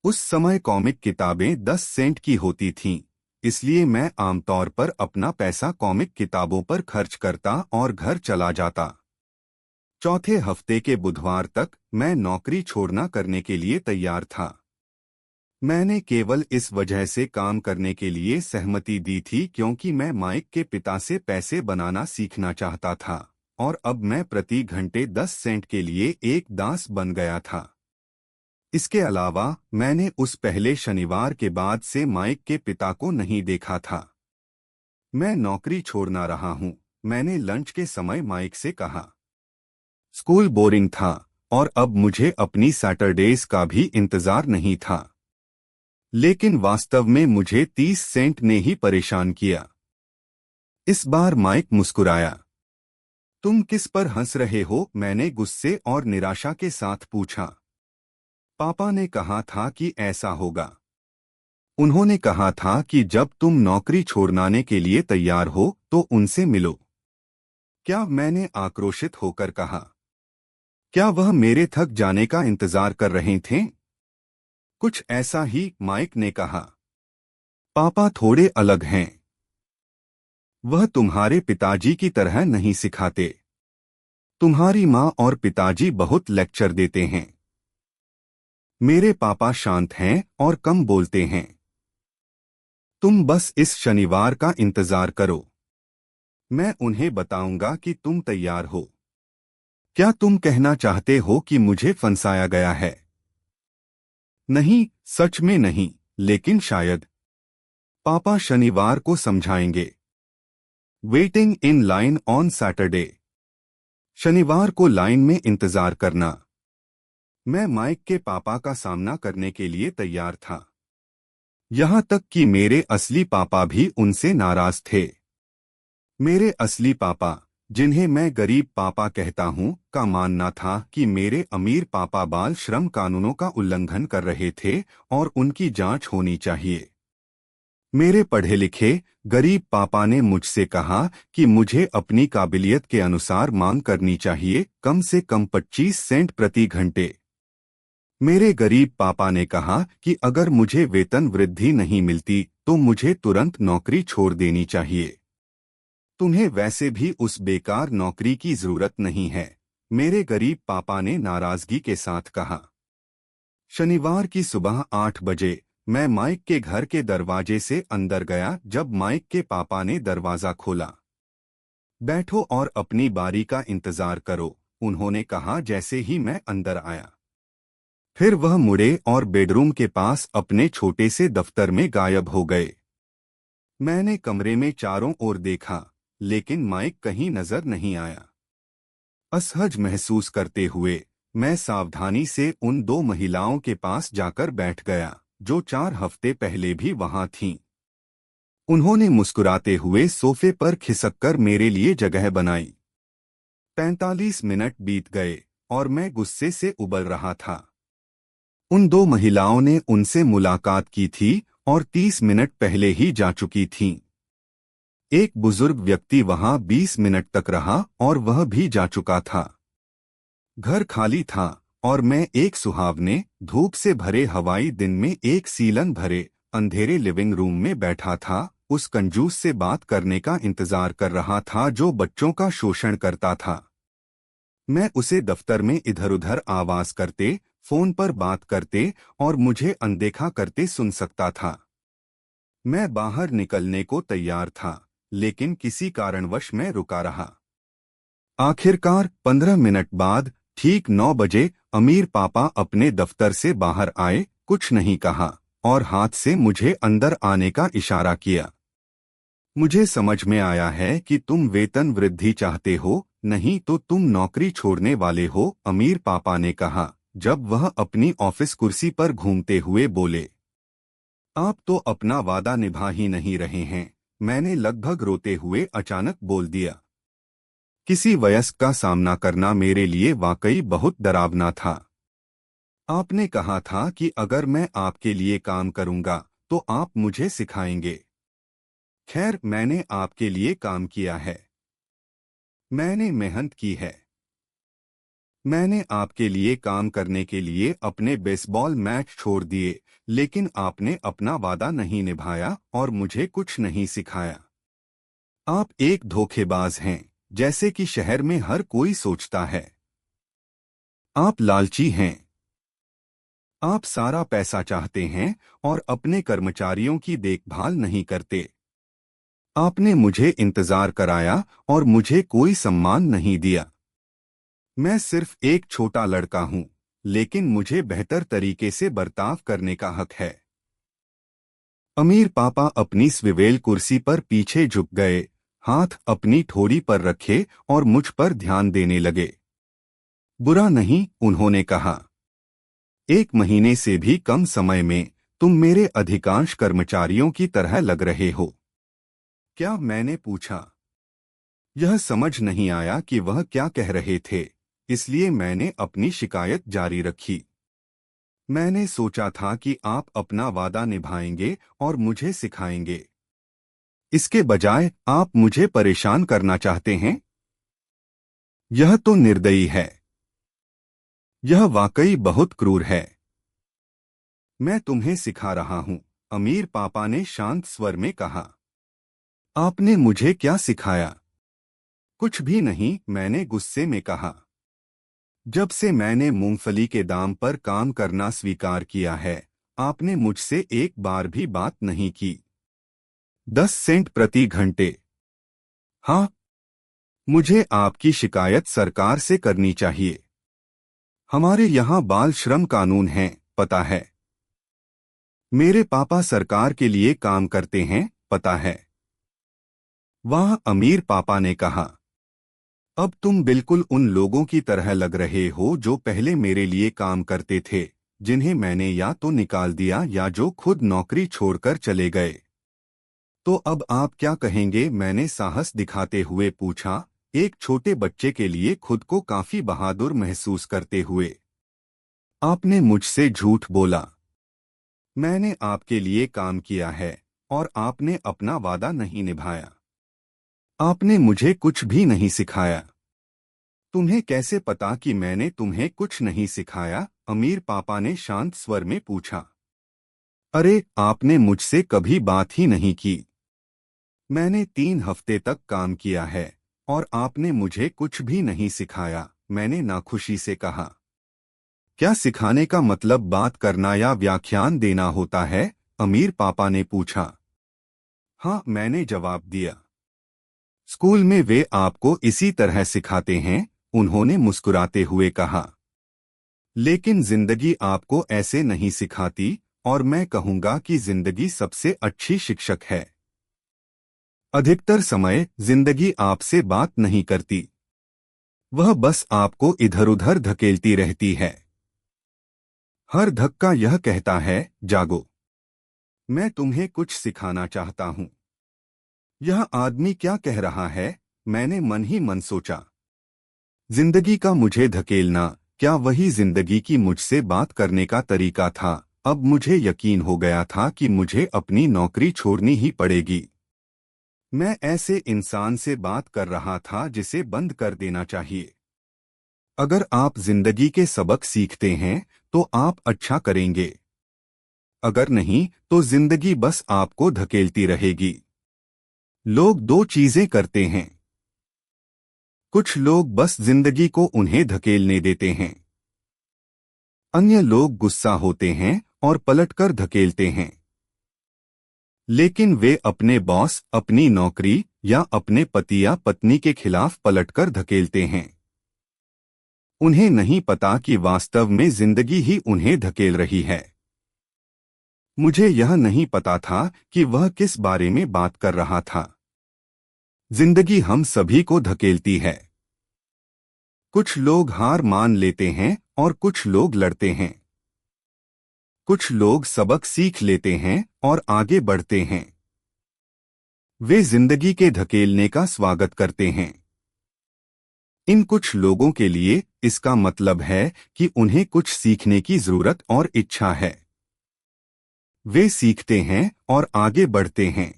उस समय कॉमिक किताबें 10 सेंट की होती थीं, इसलिए मैं आमतौर पर अपना पैसा कॉमिक किताबों पर खर्च करता और घर चला जाता। चौथे हफ्ते के बुधवार तक मैं नौकरी छोड़ना करने के लिए तैयार था। मैंने केवल इस वजह से काम करने के लिए सहमति दी थी क्योंकि मैं माइक के पिता से पैसे बनाना सीखना चाहता था और अब मैं प्रति घंटे 10 सेंट के लिए एक दास बन गया था। इसके अलावा मैंने उस पहले शनिवार के बाद से माइक के पिता को नहीं देखा था। मैं नौकरी छोड़ना रहा हूं, मैंने लंच के समय माइक से कहा। स्कूल बोरिंग था और अब मुझे अपनी सैटरडेज का भी इंतजार नहीं था। लेकिन वास्तव में मुझे 30 सेंट ने ही परेशान किया। इस बार माइक मुस्कुराया। तुम किस पर हंस रहे हो? मैंने गुस्से और निराशा के साथ पूछा। पापा ने कहा था कि ऐसा होगा। उन्होंने कहा था कि जब तुम नौकरी छोड़ने के लिए तैयार हो तो उनसे मिलो। क्या? मैंने आक्रोशित होकर कहा। क्या वह मेरे थक जाने का इंतजार कर रहे थे? कुछ ऐसा ही, माइक ने कहा। पापा थोड़े अलग हैं। वह तुम्हारे पिताजी की तरह नहीं सिखाते। तुम्हारी माँ और पिताजी बहुत लेक्चर देते हैं। मेरे पापा शांत हैं और कम बोलते हैं। तुम बस इस शनिवार का इंतजार करो। मैं उन्हें बताऊंगा कि तुम तैयार हो। क्या तुम कहना चाहते हो कि मुझे फंसाया गया है? नहीं, सच में नहीं, लेकिन शायद। पापा शनिवार को समझाएंगे। Waiting in line on Saturday. शनिवार को लाइन में इंतजार करना। मैं माइक के पापा का सामना करने के लिए तैयार था। यहां तक कि मेरे असली पापा भी उनसे नाराज थे। मेरे असली पापा, जिन्हें मैं गरीब पापा कहता हूं, का मानना था कि मेरे अमीर पापा बाल श्रम कानूनों का उल्लंघन कर रहे थे और उनकी जांच होनी चाहिए। मेरे पढ़े लिखे गरीब पापा ने मुझसे कहा कि मुझे अपनी काबिलियत के अनुसार मांग करनी चाहिए, कम से कम 25 सेंट प्रति घंटे। मेरे गरीब पापा ने कहा कि अगर मुझे वेतन वृद्धि नहीं मिलती तो मुझे तुरंत नौकरी छोड़ देनी चाहिए। तुम्हें वैसे भी उस बेकार नौकरी की जरूरत नहीं है, मेरे गरीब पापा ने नाराजगी के साथ कहा। शनिवार की सुबह 8 बजे मैं माइक के घर के दरवाजे से अंदर गया जब माइक के पापा ने दरवाजा खोला। बैठो और अपनी बारी का इंतजार करो, उन्होंने कहा जैसे ही मैं अंदर आया। फिर वह मुड़े और बेडरूम के पास अपने छोटे से दफ्तर में गायब हो गए। मैंने कमरे में चारों ओर देखा, लेकिन माइक कहीं नजर नहीं आया। असहज महसूस करते हुए मैं सावधानी से उन दो महिलाओं के पास जाकर बैठ गया जो 4 हफ्ते पहले भी वहां थीं। उन्होंने मुस्कुराते हुए सोफे पर खिसककर मेरे लिए जगह बनाई। 45 मिनट बीत गए और मैं गुस्से से उबल रहा था। उन दो महिलाओं ने उनसे मुलाकात की थी और 30 मिनट पहले ही जा चुकी थीं। एक बुजुर्ग व्यक्ति वहां 20 मिनट तक रहा और वह भी जा चुका था। घर खाली था और मैं एक सुहावने, धूप से भरे हवाई दिन में एक सीलन भरे, अंधेरे लिविंग रूम में बैठा था, उस कंजूस से बात करने का इंतजार कर रहा था जो बच्चों का शोषण करता था। मैं उसे दफ्तर में इधर-उधर आवाज करते, फोन पर बात करते और मुझे अनदेखा करते सुन सकता था। मैं बाहर निकलने को तैयार था, लेकिन किसी कारणवश मैं रुका रहा। आखिरकार 15 मिनट बाद ठीक 9 बजे अमीर पापा अपने दफ्तर से बाहर आए, कुछ नहीं कहा और हाथ से मुझे अंदर आने का इशारा किया। मुझे समझ में आया है कि तुम वेतन वृद्धि चाहते हो, नहीं तो तुम नौकरी छोड़ने वाले हो, अमीर पापा ने कहा जब वह अपनी ऑफिस कुर्सी पर घूमते हुए बोले। आप तो अपना वादा निभा ही नहीं रहे हैं, मैंने लगभग रोते हुए अचानक बोल दिया। किसी वयस्क का सामना करना मेरे लिए वाकई बहुत डरावना था। आपने कहा था कि अगर मैं आपके लिए काम करूंगा तो आप मुझे सिखाएंगे। खैर, मैंने आपके लिए काम किया है। मैंने मेहनत की है। मैंने आपके लिए काम करने के लिए अपने बेसबॉल मैच छोड़ दिए, लेकिन आपने अपना वादा नहीं निभाया और मुझे कुछ नहीं सिखाया। आप एक धोखेबाज हैं, जैसे कि शहर में हर कोई सोचता है। आप लालची हैं। आप सारा पैसा चाहते हैं और अपने कर्मचारियों की देखभाल नहीं करते। आपने मुझे इंतजार कराया और मुझे कोई सम्मान नहीं दिया। मैं सिर्फ एक छोटा लड़का हूं, लेकिन मुझे बेहतर तरीके से बर्ताव करने का हक है। अमीर पापा अपनी स्विवेल कुर्सी पर पीछे झुक गए, हाथ अपनी ठोड़ी पर रखे और मुझ पर ध्यान देने लगे। बुरा नहीं, उन्होंने कहा। 1 महीने से भी कम समय में तुम मेरे अधिकांश कर्मचारियों की तरह लग रहे हो। क्या? मैंने पूछा। यह समझ नहीं आया कि वह क्या कह रहे थे, इसलिए मैंने अपनी शिकायत जारी रखी। मैंने सोचा था कि आप अपना वादा निभाएंगे और मुझे सिखाएंगे। इसके बजाय आप मुझे परेशान करना चाहते हैं। यह तो निर्दयी है। यह वाकई बहुत क्रूर है। मैं तुम्हें सिखा रहा हूं, अमीर पापा ने शांत स्वर में कहा। आपने मुझे क्या सिखाया? कुछ भी नहीं, मैंने गुस्से में कहा। जब से मैंने मूंगफली के दाम पर काम करना स्वीकार किया है, आपने मुझसे एक बार भी बात नहीं की। 10 सेंट प्रति घंटे। हाँ, मुझे आपकी शिकायत सरकार से करनी चाहिए। हमारे यहाँ बाल श्रम कानून है, पता है। मेरे पापा सरकार के लिए काम करते हैं, पता है। वाह, अमीर पापा ने कहा। अब तुम बिल्कुल उन लोगों की तरह लग रहे हो जो पहले मेरे लिए काम करते थे, जिन्हें मैंने या तो निकाल दिया या जो खुद नौकरी छोड़कर चले गए। तो अब आप क्या कहेंगे? मैंने साहस दिखाते हुए पूछा, एक छोटे बच्चे के लिए खुद को काफी बहादुर महसूस करते हुए। आपने मुझसे झूठ बोला। मैंने आपके लिए काम किया है और आपने अपना वादा नहीं निभाया। आपने मुझे कुछ भी नहीं सिखाया। तुम्हें कैसे पता कि मैंने तुम्हें कुछ नहीं सिखाया? अमीर पापा ने शांत स्वर में पूछा। अरे, आपने मुझसे कभी बात ही नहीं की। मैंने 3 हफ्ते तक काम किया है और आपने मुझे कुछ भी नहीं सिखाया, मैंने नाखुशी से कहा। क्या सिखाने का मतलब बात करना या व्याख्यान देना होता है? अमीर पापा ने पूछा। हाँ, मैंने जवाब दिया। स्कूल में वे आपको इसी तरह सिखाते हैं, उन्होंने मुस्कुराते हुए कहा। लेकिन जिंदगी आपको ऐसे नहीं सिखाती, और मैं कहूंगा कि जिंदगी सबसे अच्छी शिक्षक है। अधिकतर समय जिंदगी आपसे बात नहीं करती। वह बस आपको इधर-उधर धकेलती रहती है। हर धक्का यह कहता है, जागो। मैं तुम्हें कुछ सिखाना चाहता हूं। यह आदमी क्या कह रहा है? मैंने मन ही मन सोचा। जिंदगी का मुझे धकेलना, क्या वही जिंदगी की मुझसे बात करने का तरीका था? अब मुझे यकीन हो गया था कि मुझे अपनी नौकरी छोड़नी ही पड़ेगी। मैं ऐसे इंसान से बात कर रहा था जिसे बंद कर देना चाहिए। अगर आप जिंदगी के सबक सीखते हैं, तो आप अच्छा करेंगे। अगर नहीं, तो जिंदगी बस आपको धकेलती रहेगी। लोग 2 चीजें करते हैं। कुछ लोग बस जिंदगी को उन्हें धकेलने देते हैं। अन्य लोग गुस्सा होते हैं और पलटकर धकेलते हैं। लेकिन वे अपने बॉस, अपनी नौकरी या अपने पति या पत्नी के खिलाफ पलटकर धकेलते हैं। उन्हें नहीं पता कि वास्तव में जिंदगी ही उन्हें धकेल रही है। मुझे यह नहीं पता था कि वह किस बारे में बात कर रहा था। जिंदगी हम सभी को धकेलती है। कुछ लोग हार मान लेते हैं और कुछ लोग लड़ते हैं। कुछ लोग सबक सीख लेते हैं और आगे बढ़ते हैं। वे जिंदगी के धकेलने का स्वागत करते हैं। इन कुछ लोगों के लिए इसका मतलब है कि उन्हें कुछ सीखने की जरूरत और इच्छा है। वे सीखते हैं और आगे बढ़ते हैं।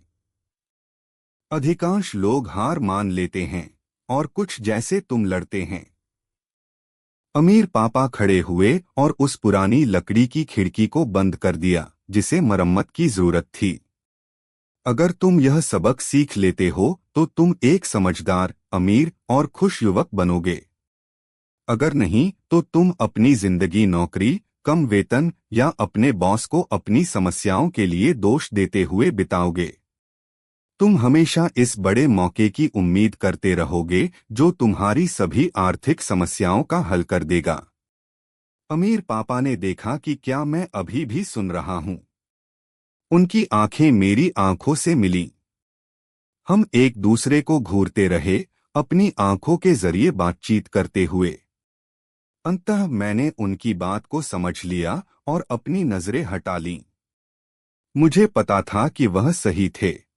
अधिकांश लोग हार मान लेते हैं और कुछ जैसे तुम लड़ते हैं। अमीर पापा खड़े हुए और उस पुरानी लकड़ी की खिड़की को बंद कर दिया जिसे मरम्मत की जरूरत थी। अगर तुम यह सबक सीख लेते हो तो तुम एक समझदार, अमीर और खुश युवक बनोगे। अगर नहीं तो तुम अपनी जिंदगी नौकरी, कम वेतन या अपने बॉस को अपनी समस्याओं के लिए दोष देते हुए बिताओगे। तुम हमेशा इस बड़े मौके की उम्मीद करते रहोगे जो तुम्हारी सभी आर्थिक समस्याओं का हल कर देगा। अमीर पापा ने देखा कि क्या मैं अभी भी सुन रहा हूं। उनकी आंखें मेरी आंखों से मिलीं। हम एक दूसरे को घूरते रहे, अपनी आंखों के जरिए बातचीत करते हुए। अंततः मैंने उनकी बात को समझ लिया और अपनी नजरें हटा लीं। मुझे पता था कि वह सही थे।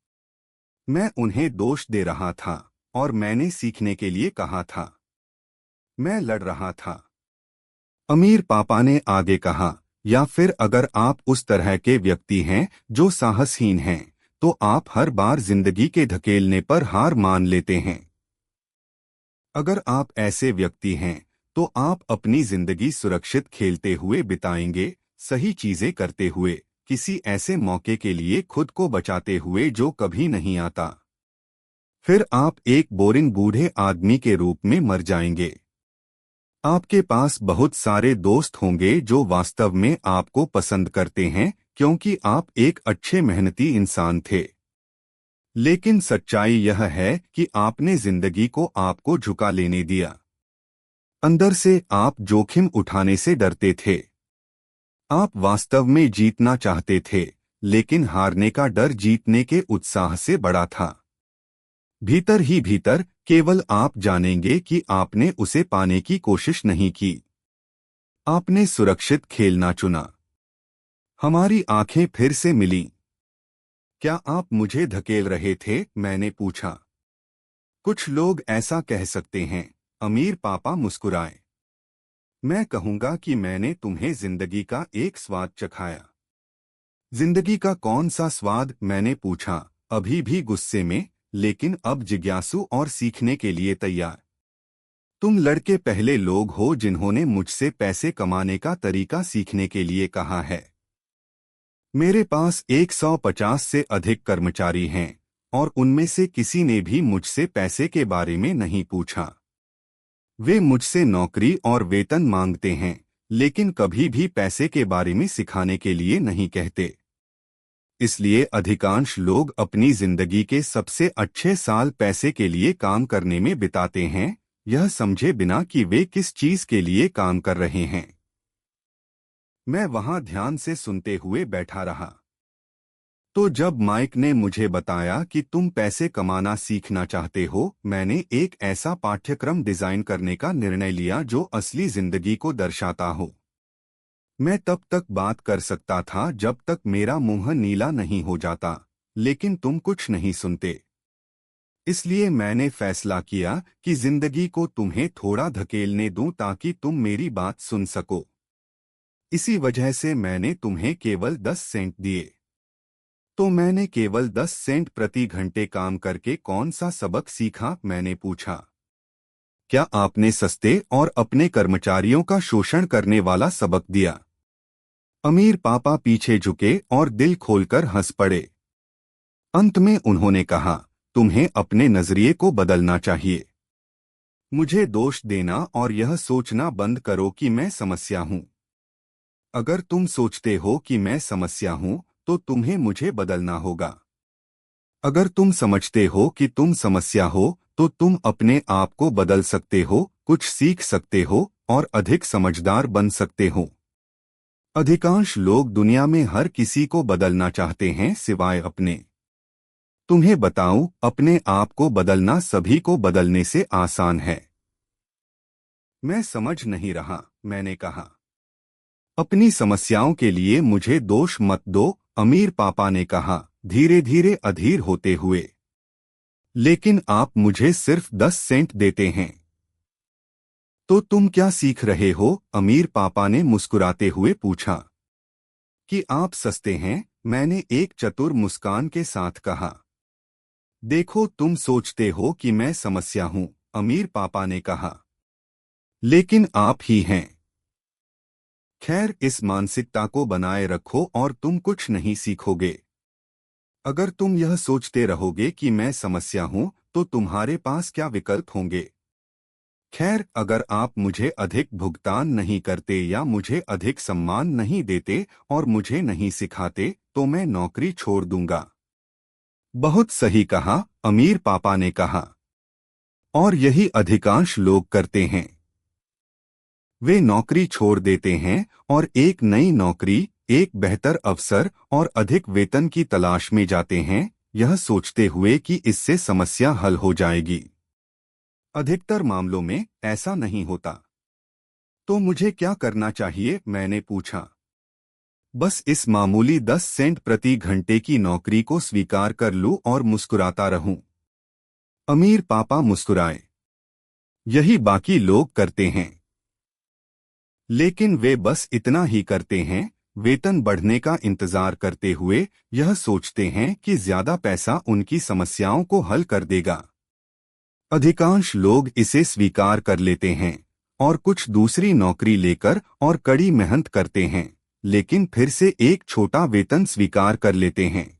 मैं उन्हें दोष दे रहा था और मैंने सीखने के लिए कहा था। मैं लड़ रहा था। अमीर पापा ने आगे कहा, या फिर अगर आप उस तरह के व्यक्ति हैं जो साहसहीन हैं, तो आप हर बार जिंदगी के धकेलने पर हार मान लेते हैं। अगर आप ऐसे व्यक्ति हैं तो आप अपनी जिंदगी सुरक्षित खेलते हुए बिताएंगे, सही चीजें करते हुए, किसी ऐसे मौके के लिए खुद को बचाते हुए जो कभी नहीं आता। फिर आप एक बोरिंग बूढ़े आदमी के रूप में मर जाएंगे। आपके पास बहुत सारे दोस्त होंगे जो वास्तव में आपको पसंद करते हैं क्योंकि आप एक अच्छे मेहनती इंसान थे। लेकिन सच्चाई यह है कि आपने जिंदगी को आपको झुका लेने दिया। अंदर से आप जोखिम उठाने से डरते थे। आप वास्तव में जीतना चाहते थे, लेकिन हारने का डर जीतने के उत्साह से बड़ा था। भीतर ही भीतर केवल आप जानेंगे कि आपने उसे पाने की कोशिश नहीं की। आपने सुरक्षित खेलना चुना। हमारी आंखें फिर से मिलीं। क्या आप मुझे धकेल रहे थे? मैंने पूछा। कुछ लोग ऐसा कह सकते हैं, अमीर पापा मुस्कुराए। मैं कहूंगा कि मैंने तुम्हें जिंदगी का एक स्वाद चखाया। जिंदगी का कौन सा स्वाद? मैंने पूछा, अभी भी गुस्से में, लेकिन अब जिज्ञासु और सीखने के लिए तैयार। तुम लड़के पहले लोग हो जिन्होंने मुझसे पैसे कमाने का तरीका सीखने के लिए कहा है। मेरे पास 150 से अधिक कर्मचारी हैं और उनमें से किसी ने भी मुझसे पैसे के बारे में नहीं पूछा। वे मुझसे नौकरी और वेतन मांगते हैं, लेकिन कभी भी पैसे के बारे में सिखाने के लिए नहीं कहते। इसलिए अधिकांश लोग अपनी जिंदगी के सबसे अच्छे साल पैसे के लिए काम करने में बिताते हैं, यह समझे बिना कि वे किस चीज के लिए काम कर रहे हैं। मैं वहां ध्यान से सुनते हुए बैठा रहा। तो जब माइक ने मुझे बताया कि तुम पैसे कमाना सीखना चाहते हो, मैंने एक ऐसा पाठ्यक्रम डिजाइन करने का निर्णय लिया जो असली जिंदगी को दर्शाता हो। मैं तब तक बात कर सकता था जब तक मेरा मुंह नीला नहीं हो जाता, लेकिन तुम कुछ नहीं सुनते। इसलिए मैंने फैसला किया कि जिंदगी को तुम्हें थोड़ा धकेलने दूं ताकि तुम मेरी बात सुन सको। इसी वजह से मैंने तुम्हें केवल 10 सेंट दिए। तो मैंने केवल 10 सेंट प्रति घंटे काम करके कौन सा सबक सीखा? मैंने पूछा। क्या आपने सस्ते और अपने कर्मचारियों का शोषण करने वाला सबक दिया? अमीर पापा पीछे झुके और दिल खोलकर हंस पड़े। अंत में उन्होंने कहा, तुम्हें अपने नजरिए को बदलना चाहिए। मुझे दोष देना और यह सोचना बंद करो कि मैं समस्या हूं। अगर तुम सोचते हो कि मैं समस्या हूं, तो तुम्हें मुझे बदलना होगा। अगर तुम समझते हो कि तुम समस्या हो, तो तुम अपने आप को बदल सकते हो, कुछ सीख सकते हो और अधिक समझदार बन सकते हो। अधिकांश लोग दुनिया में हर किसी को बदलना चाहते हैं सिवाय अपने। तुम्हें बताऊं, अपने आप को बदलना सभी को बदलने से आसान है। मैं समझ नहीं रहा, मैंने कहा। अपनी समस्याओं के लिए मुझे दोष मत दो, अमीर पापा ने कहा, धीरे धीरे अधीर होते हुए। लेकिन आप मुझे सिर्फ 10 सेंट देते हैं। तो तुम क्या सीख रहे हो? अमीर पापा ने मुस्कुराते हुए पूछा। कि आप सस्ते हैं, मैंने एक चतुर मुस्कान के साथ कहा। देखो, तुम सोचते हो कि मैं समस्या हूं, अमीर पापा ने कहा। लेकिन आप ही हैं। खैर, इस मानसिकता को बनाए रखो और तुम कुछ नहीं सीखोगे। अगर तुम यह सोचते रहोगे कि मैं समस्या हूं, तो तुम्हारे पास क्या विकल्प होंगे? खैर, अगर आप मुझे अधिक भुगतान नहीं करते या मुझे अधिक सम्मान नहीं देते और मुझे नहीं सिखाते, तो मैं नौकरी छोड़ दूंगा। बहुत सही कहा, अमीर पापा ने कहा। और यही अधिकांश लोग करते हैं। वे नौकरी छोड़ देते हैं और एक नई नौकरी, एक बेहतर अवसर और अधिक वेतन की तलाश में जाते हैं, यह सोचते हुए कि इससे समस्या हल हो जाएगी। अधिकतर मामलों में ऐसा नहीं होता। तो मुझे क्या करना चाहिए? मैंने पूछा। बस इस मामूली 10 सेंट प्रति घंटे की नौकरी को स्वीकार कर लूं और मुस्कुराता रहूं। अमीर पापा मुस्कुराए। यही बाकी लोग करते हैं। लेकिन वे बस इतना ही करते हैं, वेतन बढ़ने का इंतजार करते हुए, यह सोचते हैं कि ज्यादा पैसा उनकी समस्याओं को हल कर देगा। अधिकांश लोग इसे स्वीकार कर लेते हैं और कुछ दूसरी नौकरी लेकर और कड़ी मेहनत करते हैं, लेकिन फिर से एक छोटा वेतन स्वीकार कर लेते हैं।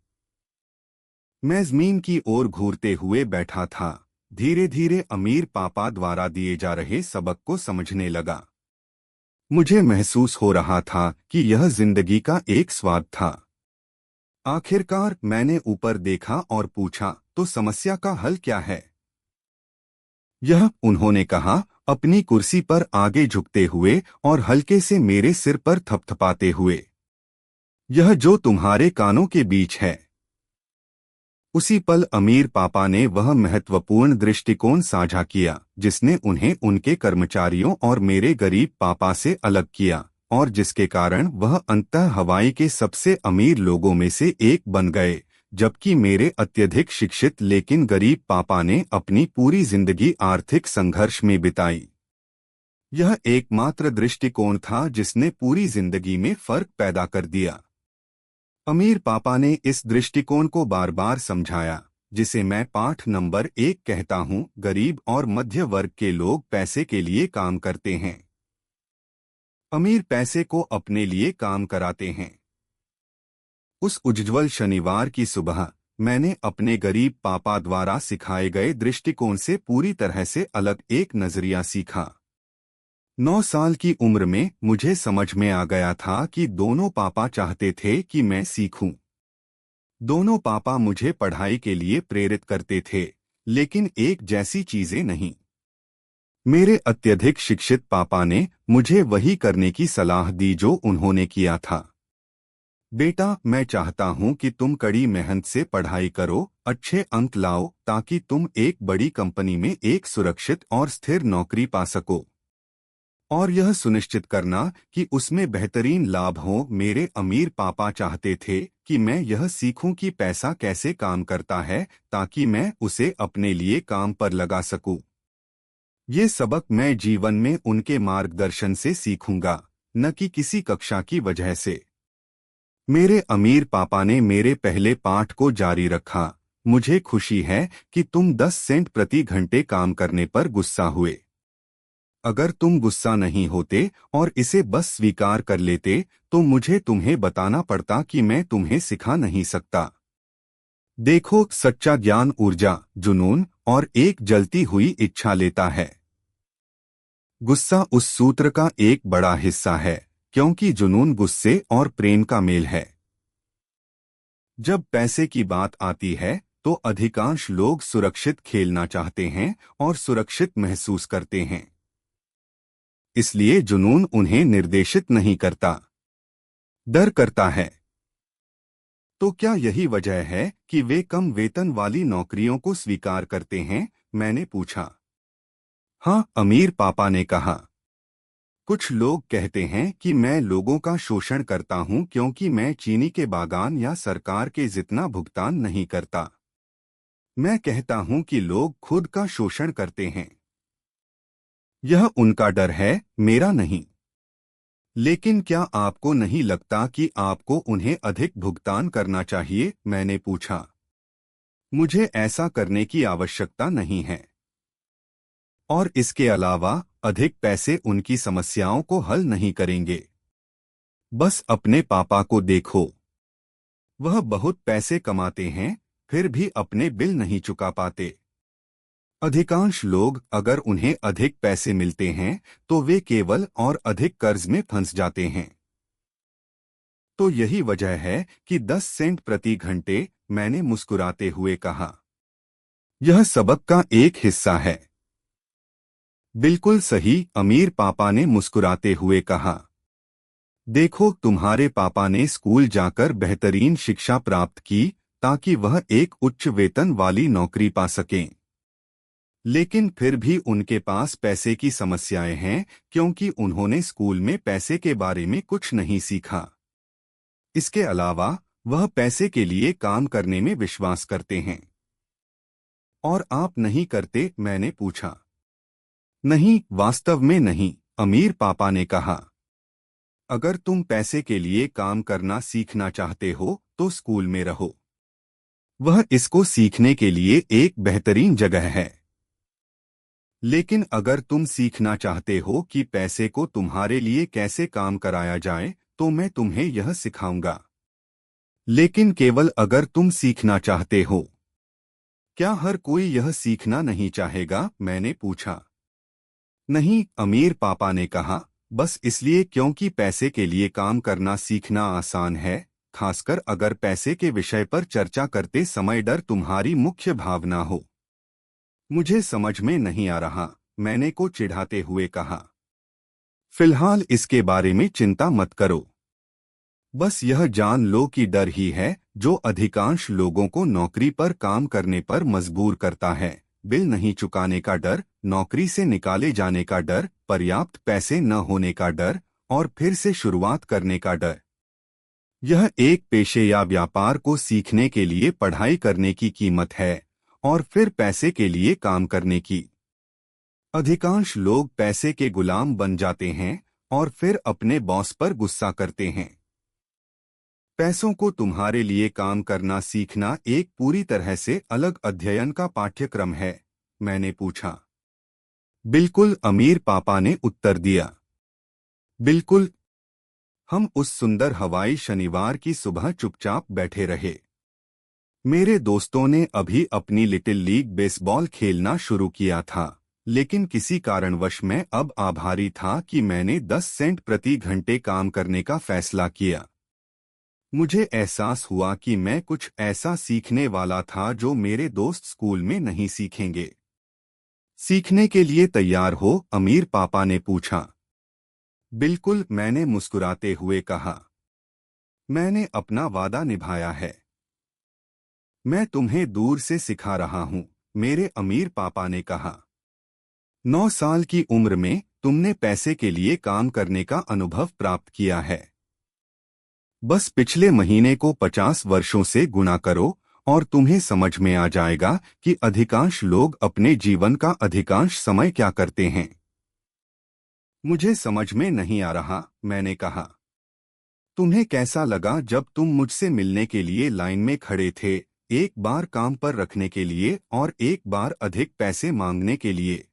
मैं जमीन की ओर घूरते हुए बैठा था, धीरे धीरे अमीर पापा द्वारा दिए जा रहे सबक को समझने लगा। मुझे महसूस हो रहा था कि यह जिंदगी का एक स्वाद था। आखिरकार मैंने ऊपर देखा और पूछा, तो समस्या का हल क्या है? यह, उन्होंने कहा, अपनी कुर्सी पर आगे झुकते हुए और हल्के से मेरे सिर पर थपथपाते हुए। यह जो तुम्हारे कानों के बीच है। उसी पल अमीर पापा ने वह महत्वपूर्ण दृष्टिकोण साझा किया जिसने उन्हें उनके कर्मचारियों और मेरे गरीब पापा से अलग किया, और जिसके कारण वह अंततः हवाई के सबसे अमीर लोगों में से एक बन गए, जबकि मेरे अत्यधिक शिक्षित लेकिन गरीब पापा ने अपनी पूरी जिंदगी आर्थिक संघर्ष में बिताई। यह एकमात्र दृष्टिकोण था जिसने पूरी जिंदगी में फर्क पैदा कर दिया। अमीर पापा ने इस दृष्टिकोण को बार बार समझाया, जिसे मैं पाठ नंबर 1 कहता हूं। गरीब और मध्य वर्ग के लोग पैसे के लिए काम करते हैं। अमीर पैसे को अपने लिए काम कराते हैं। उस उज्ज्वल शनिवार की सुबह मैंने अपने गरीब पापा द्वारा सिखाए गए दृष्टिकोण से पूरी तरह से अलग एक नजरिया सीखा। 9 साल की उम्र में मुझे समझ में आ गया था कि दोनों पापा चाहते थे कि मैं सीखूं। दोनों पापा मुझे पढ़ाई के लिए प्रेरित करते थे, लेकिन एक जैसी चीजें नहीं। मेरे अत्यधिक शिक्षित पापा ने मुझे वही करने की सलाह दी जो उन्होंने किया था। बेटा, मैं चाहता हूं कि तुम कड़ी मेहनत से पढ़ाई करो, अच्छे अंक लाओ, ताकि तुम एक बड़ी कंपनी में एक सुरक्षित और स्थिर नौकरी पा सको। और यह सुनिश्चित करना कि उसमें बेहतरीन लाभ हो। मेरे अमीर पापा चाहते थे कि मैं यह सीखूं कि पैसा कैसे काम करता है, ताकि मैं उसे अपने लिए काम पर लगा सकूं। ये सबक मैं जीवन में उनके मार्गदर्शन से सीखूंगा, न कि किसी कक्षा की वजह से। मेरे अमीर पापा ने मेरे पहले पाठ को जारी रखा। मुझे खुशी है कि तुम 10 सेंट प्रति घंटे काम करने पर गुस्सा हुए। अगर तुम गुस्सा नहीं होते और इसे बस स्वीकार कर लेते, तो मुझे तुम्हें बताना पड़ता कि मैं तुम्हें सिखा नहीं सकता। देखो, सच्चा ज्ञान ऊर्जा, जुनून और एक जलती हुई इच्छा लेता है। गुस्सा उस सूत्र का एक बड़ा हिस्सा है, क्योंकि जुनून गुस्से और प्रेम का मेल है। जब पैसे की बात आती है, तो अधिकांश लोग सुरक्षित खेलना चाहते हैं और सुरक्षित महसूस करते हैं। इसलिए जुनून उन्हें निर्देशित नहीं करता, डर करता है। तो क्या यही वजह है कि वे कम वेतन वाली नौकरियों को स्वीकार करते हैं? मैंने पूछा। हाँ, अमीर पापा ने कहा। कुछ लोग कहते हैं कि मैं लोगों का शोषण करता हूं क्योंकि मैं चीनी के बागान या सरकार के जितना भुगतान नहीं करता। मैं कहता हूं कि लोग खुद का शोषण करते हैं। यह उनका डर है, मेरा नहीं। लेकिन क्या आपको नहीं लगता कि आपको उन्हें अधिक भुगतान करना चाहिए? मैंने पूछा। मुझे ऐसा करने की आवश्यकता नहीं है। और इसके अलावा अधिक पैसे उनकी समस्याओं को हल नहीं करेंगे। बस अपने पापा को देखो, वह बहुत पैसे कमाते हैं फिर भी अपने बिल नहीं चुका पाते। अधिकांश लोग अगर उन्हें अधिक पैसे मिलते हैं तो वे केवल और अधिक कर्ज में फंस जाते हैं। तो यही वजह है कि 10 सेंट प्रति घंटे, मैंने मुस्कुराते हुए कहा। यह सबक का एक हिस्सा है। बिल्कुल सही, अमीर पापा ने मुस्कुराते हुए कहा। देखो, तुम्हारे पापा ने स्कूल जाकर बेहतरीन शिक्षा प्राप्त की ताकि वह एक उच्च वेतन वाली नौकरी पा सकें। लेकिन फिर भी उनके पास पैसे की समस्याएं हैं क्योंकि उन्होंने स्कूल में पैसे के बारे में कुछ नहीं सीखा। इसके अलावा वह पैसे के लिए काम करने में विश्वास करते हैं। और आप नहीं करते? मैंने पूछा। नहीं, वास्तव में नहीं, अमीर पापा ने कहा। अगर तुम पैसे के लिए काम करना सीखना चाहते हो तो स्कूल में रहो। वह इसको सीखने के लिए एक बेहतरीन जगह है। लेकिन अगर तुम सीखना चाहते हो कि पैसे को तुम्हारे लिए कैसे काम कराया जाए तो मैं तुम्हें यह सिखाऊंगा। लेकिन केवल अगर तुम सीखना चाहते हो। क्या हर कोई यह सीखना नहीं चाहेगा? मैंने पूछा। नहीं, अमीर पापा ने कहा, बस इसलिए क्योंकि पैसे के लिए काम करना सीखना आसान है, खासकर अगर पैसे के विषय पर चर्चा करते समय डर तुम्हारी मुख्य भावना हो। मुझे समझ में नहीं आ रहा, मैंने को चिढ़ाते हुए कहा। फिलहाल इसके बारे में चिंता मत करो। बस यह जान लो कि डर ही है जो अधिकांश लोगों को नौकरी पर काम करने पर मजबूर करता है। बिल नहीं चुकाने का डर, नौकरी से निकाले जाने का डर, पर्याप्त पैसे न होने का डर और फिर से शुरुआत करने का डर। यह एक पेशे या व्यापार को सीखने के लिए पढ़ाई करने की कीमत है और फिर पैसे के लिए काम करने की। अधिकांश लोग पैसे के गुलाम बन जाते हैं और फिर अपने बॉस पर गुस्सा करते हैं। पैसों को तुम्हारे लिए काम करना सीखना एक पूरी तरह से अलग अध्ययन का पाठ्यक्रम है, मैंने पूछा। बिल्कुल, अमीर पापा ने उत्तर दिया। बिल्कुल। हम उस सुंदर हवाई शनिवार की सुबह चुपचाप बैठे रहे। मेरे दोस्तों ने अभी अपनी लिटिल लीग बेसबॉल खेलना शुरू किया था, लेकिन किसी कारणवश मैं अब आभारी था कि मैंने 10 सेंट प्रति घंटे काम करने का फैसला किया। मुझे एहसास हुआ कि मैं कुछ ऐसा सीखने वाला था जो मेरे दोस्त स्कूल में नहीं सीखेंगे। सीखने के लिए तैयार हो? अमीर पापा ने पूछा। बिल्कुल, मैंने मुस्कुराते हुए कहा। मैंने अपना वादा निभाया है। मैं तुम्हें दूर से सिखा रहा हूं, मेरे अमीर पापा ने कहा। 9 साल की उम्र में तुमने पैसे के लिए काम करने का अनुभव प्राप्त किया है। बस पिछले महीने को 50 वर्षों से गुणा करो और तुम्हें समझ में आ जाएगा कि अधिकांश लोग अपने जीवन का अधिकांश समय क्या करते हैं। मुझे समझ में नहीं आ रहा, मैंने कहा। तुम्हें कैसा लगा जब तुम मुझसे मिलने के लिए लाइन में खड़े थे, एक बार काम पर रखने के लिए और एक बार अधिक पैसे मांगने के लिए?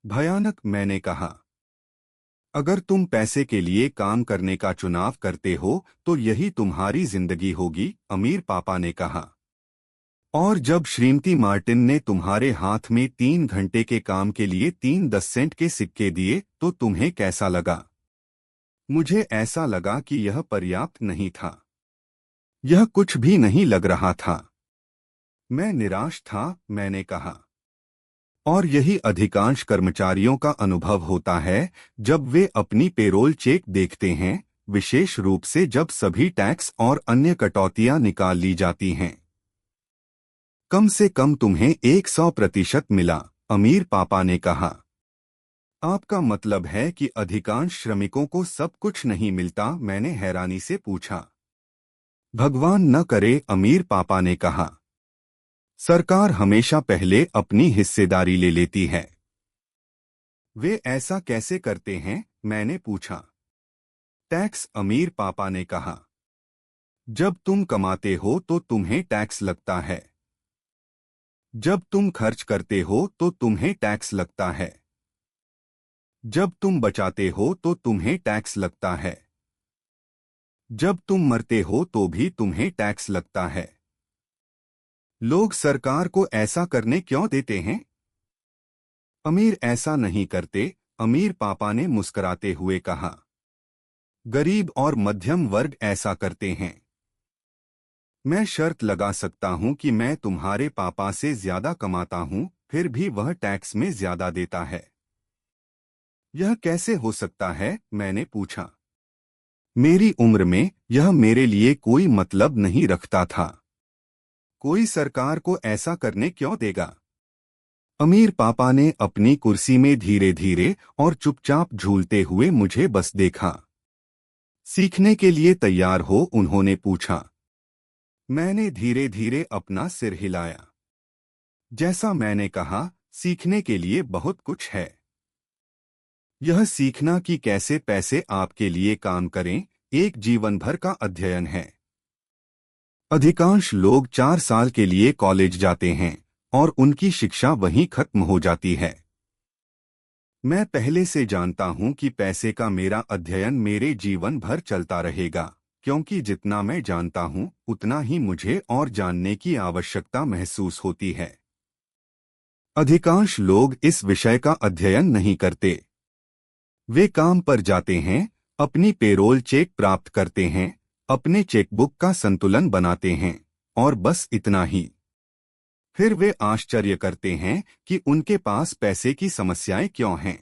भयानक, मैंने कहा। अगर तुम पैसे के लिए काम करने का चुनाव करते हो तो यही तुम्हारी जिंदगी होगी, अमीर पापा ने कहा। और जब श्रीमती मार्टिन ने तुम्हारे हाथ में 3 घंटे के काम के लिए 3 10 सेंट के सिक्के दिए तो तुम्हें कैसा लगा? मुझे ऐसा लगा कि यह पर्याप्त नहीं था। यह कुछ भी नहीं लग रहा था। मैं निराश था, मैंने कहा। और यही अधिकांश कर्मचारियों का अनुभव होता है जब वे अपनी पेरोल चेक देखते हैं, विशेष रूप से जब सभी टैक्स और अन्य कटौतियां निकाल ली जाती हैं। कम से कम तुम्हें 100% मिला, अमीर पापा ने कहा। आपका मतलब है कि अधिकांश श्रमिकों को सब कुछ नहीं मिलता? मैंने हैरानी से पूछा। भगवान न करे, अमीर पापा ने कहा। सरकार हमेशा पहले अपनी हिस्सेदारी ले लेती है। वे ऐसा कैसे करते हैं? मैंने पूछा। टैक्स, अमीर पापा ने कहा। जब तुम कमाते हो तो तुम्हें टैक्स लगता है। जब तुम खर्च करते हो तो तुम्हें टैक्स लगता है। जब तुम बचाते हो तो तुम्हें टैक्स लगता है। जब तुम मरते हो तो भी तुम्हें टैक्स लगता है। लोग सरकार को ऐसा करने क्यों देते हैं? अमीर ऐसा नहीं करते, अमीर पापा ने मुस्कुराते हुए कहा। गरीब और मध्यम वर्ग ऐसा करते हैं। मैं शर्त लगा सकता हूं कि मैं तुम्हारे पापा से ज्यादा कमाता हूं, फिर भी वह टैक्स में ज्यादा देता है। यह कैसे हो सकता है? मैंने पूछा। मेरी उम्र में यह मेरे लिए कोई मतलब नहीं रखता था। कोई सरकार को ऐसा करने क्यों देगा? अमीर पापा ने अपनी कुर्सी में धीरे धीरे और चुपचाप झूलते हुए मुझे बस देखा। सीखने के लिए तैयार हो? उन्होंने पूछा। मैंने धीरे धीरे अपना सिर हिलाया। जैसा मैंने कहा, सीखने के लिए बहुत कुछ है। यह सीखना कि कैसे पैसे आपके लिए काम करें, एक जीवन भर का अध्ययन है। अधिकांश लोग 4 साल के लिए कॉलेज जाते हैं और उनकी शिक्षा वहीं खत्म हो जाती है। मैं पहले से जानता हूं कि पैसे का मेरा अध्ययन मेरे जीवन भर चलता रहेगा, क्योंकि जितना मैं जानता हूं उतना ही मुझे और जानने की आवश्यकता महसूस होती है। अधिकांश लोग इस विषय का अध्ययन नहीं करते। वे काम पर जाते हैं, अपनी पेरोल चेक प्राप्त करते हैं, अपने चेकबुक का संतुलन बनाते हैं, और बस इतना ही। फिर वे आश्चर्य करते हैं कि उनके पास पैसे की समस्याएं क्यों हैं।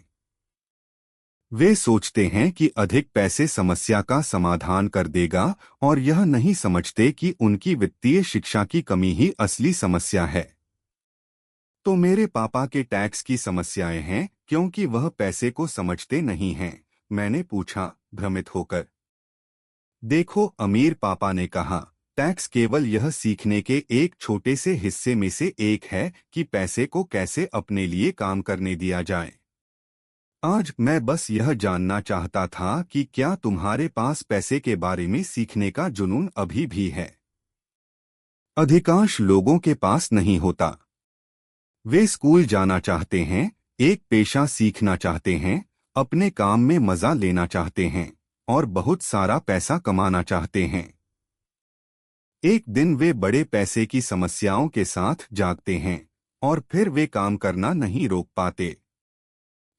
वे सोचते हैं कि अधिक पैसे समस्या का समाधान कर देगा और यह नहीं समझते कि उनकी वित्तीय शिक्षा की कमी ही असली समस्या है। तो मेरे पापा के टैक्स की समस्याएं हैं क्योंकि वह पैसे को समझते नहीं हैं? मैंने पूछा, भ्रमित होकर। देखो, अमीर पापा ने कहा, टैक्स केवल यह सीखने के एक छोटे से हिस्से में से एक है कि पैसे को कैसे अपने लिए काम करने दिया जाए। आज मैं बस यह जानना चाहता था कि क्या तुम्हारे पास पैसे के बारे में सीखने का जुनून अभी भी है? अधिकांश लोगों के पास नहीं होता। वे स्कूल जाना चाहते हैं, एक पेशा सीखना चाहते हैं, अपने काम में मजा लेना चाहते हैं और बहुत सारा पैसा कमाना चाहते हैं। एक दिन वे बड़े पैसे की समस्याओं के साथ जागते हैं और फिर वे काम करना नहीं रोक पाते।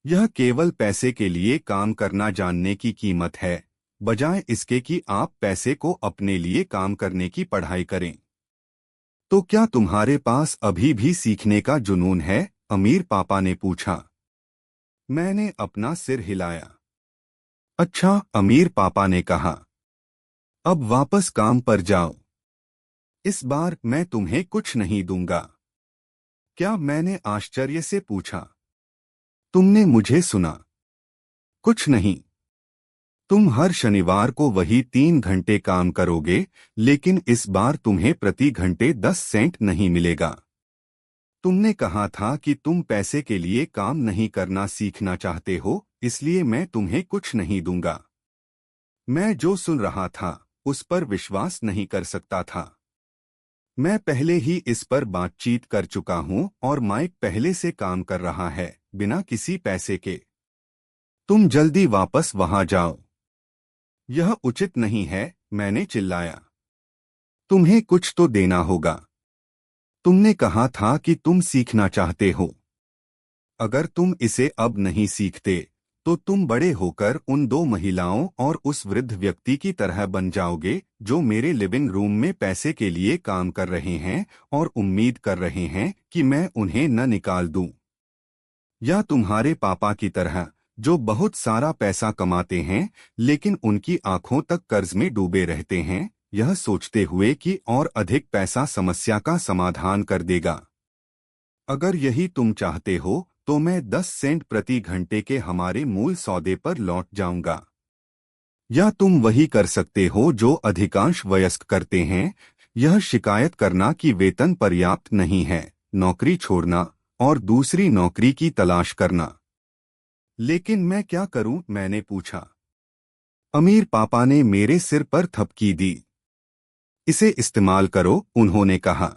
यह केवल पैसे के लिए काम करना जानने की कीमत है, बजाय इसके कि आप पैसे को अपने लिए काम करने की पढ़ाई करें। तो क्या तुम्हारे पास अभी भी सीखने का जुनून है? अमीर पापा ने पूछा। मैंने अपना सिर हिलाया। अच्छा, अमीर पापा ने कहा। अब वापस काम पर जाओ। इस बार मैं तुम्हें कुछ नहीं दूंगा। क्या? मैंने आश्चर्य से पूछा। तुमने मुझे सुना। कुछ नहीं। तुम हर शनिवार को वही 3 घंटे काम करोगे, लेकिन इस बार तुम्हें प्रति घंटे 10 सेंट नहीं मिलेगा। तुमने कहा था कि तुम पैसे के लिए काम नहीं करना सीखना चाहते हो, इसलिए मैं तुम्हें कुछ नहीं दूंगा। मैं जो सुन रहा था उस पर विश्वास नहीं कर सकता था। मैं पहले ही इस पर बातचीत कर चुका हूं और माइक पहले से काम कर रहा है, बिना किसी पैसे के। तुम जल्दी वापस वहां जाओ। यह उचित नहीं है, मैंने चिल्लाया। तुम्हें कुछ तो देना होगा। तुमने कहा था कि तुम सीखना चाहते हो। अगर तुम इसे अब नहीं सीखते, तो तुम बड़े होकर उन 2 महिलाओं और उस वृद्ध व्यक्ति की तरह बन जाओगे जो मेरे लिविंग रूम में पैसे के लिए काम कर रहे हैं और उम्मीद कर रहे हैं कि मैं उन्हें न निकाल दूं। या तुम्हारे पापा की तरह, जो बहुत सारा पैसा कमाते हैं लेकिन उनकी आंखों तक कर्ज में डूबे रहते हैं, यह सोचते हुए कि और अधिक पैसा समस्या का समाधान कर देगा। अगर यही तुम चाहते हो तो मैं 10 सेंट प्रति घंटे के हमारे मूल सौदे पर लौट जाऊंगा। या तुम वही कर सकते हो जो अधिकांश वयस्क करते हैं, यह शिकायत करना कि वेतन पर्याप्त नहीं है, नौकरी छोड़ना और दूसरी नौकरी की तलाश करना। लेकिन मैं क्या करूं? मैंने पूछा। अमीर पापा ने मेरे सिर पर थपकी दी। इसे इस्तेमाल करो, उन्होंने कहा।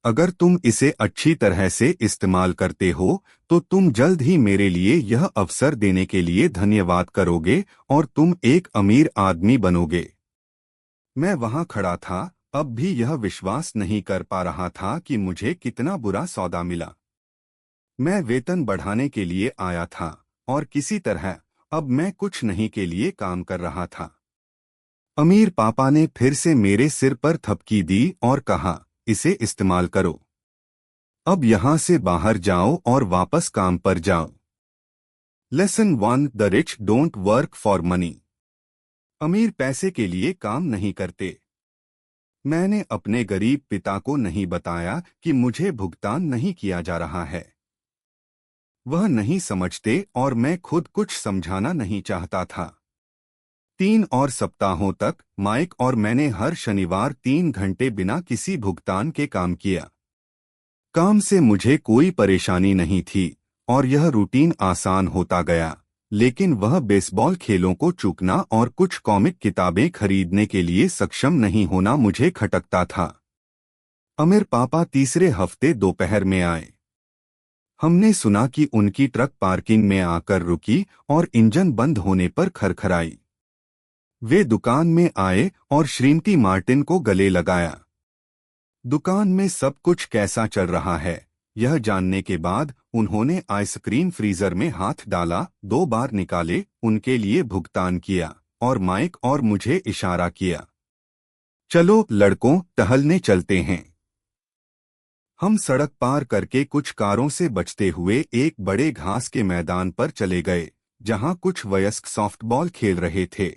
अगर तुम इसे अच्छी तरह से इस्तेमाल करते हो तो तुम जल्द ही मेरे लिए यह अवसर देने के लिए धन्यवाद करोगे और तुम एक अमीर आदमी बनोगे। मैं वहां खड़ा था, अब भी यह विश्वास नहीं कर पा रहा था कि मुझे कितना बुरा सौदा मिला। मैं वेतन बढ़ाने के लिए आया था और किसी तरह अब मैं कुछ नहीं के लिए काम कर रहा था। अमीर पापा ने फिर से मेरे सिर पर थपकी दी और कहा, इसे इस्तेमाल करो। अब यहां से बाहर जाओ और वापस काम पर जाओ। Lesson 1, the rich don't work for money. अमीर पैसे के लिए काम नहीं करते। मैंने अपने गरीब पिता को नहीं बताया कि मुझे भुगतान नहीं किया जा रहा है। वह नहीं समझते और मैं खुद कुछ समझाना नहीं चाहता था। 3 और सप्ताहों तक माइक और मैंने हर शनिवार 3 घंटे बिना किसी भुगतान के काम किया। काम से मुझे कोई परेशानी नहीं थी और यह रूटीन आसान होता गया, लेकिन वह बेसबॉल खेलों को चूकना और कुछ कॉमिक किताबें खरीदने के लिए सक्षम नहीं होना मुझे खटकता था। अमीर पापा तीसरे हफ्ते दोपहर में आए। हमने सुना कि उनकी ट्रक पार्किंग में आकर रुकी और इंजन बंद होने पर खरखराई। वे दुकान में आए और श्रीमती मार्टिन को गले लगाया। दुकान में सब कुछ कैसा चल रहा है, यह जानने के बाद उन्होंने आइसक्रीम फ्रीजर में हाथ डाला, 2 बार निकाले, उनके लिए भुगतान किया और माइक और मुझे इशारा किया, चलो लड़कों, टहलने चलते हैं। हम सड़क पार करके कुछ कारों से बचते हुए एक बड़े घास के मैदान पर चले गए, जहां कुछ वयस्क सॉफ्टबॉल खेल रहे थे।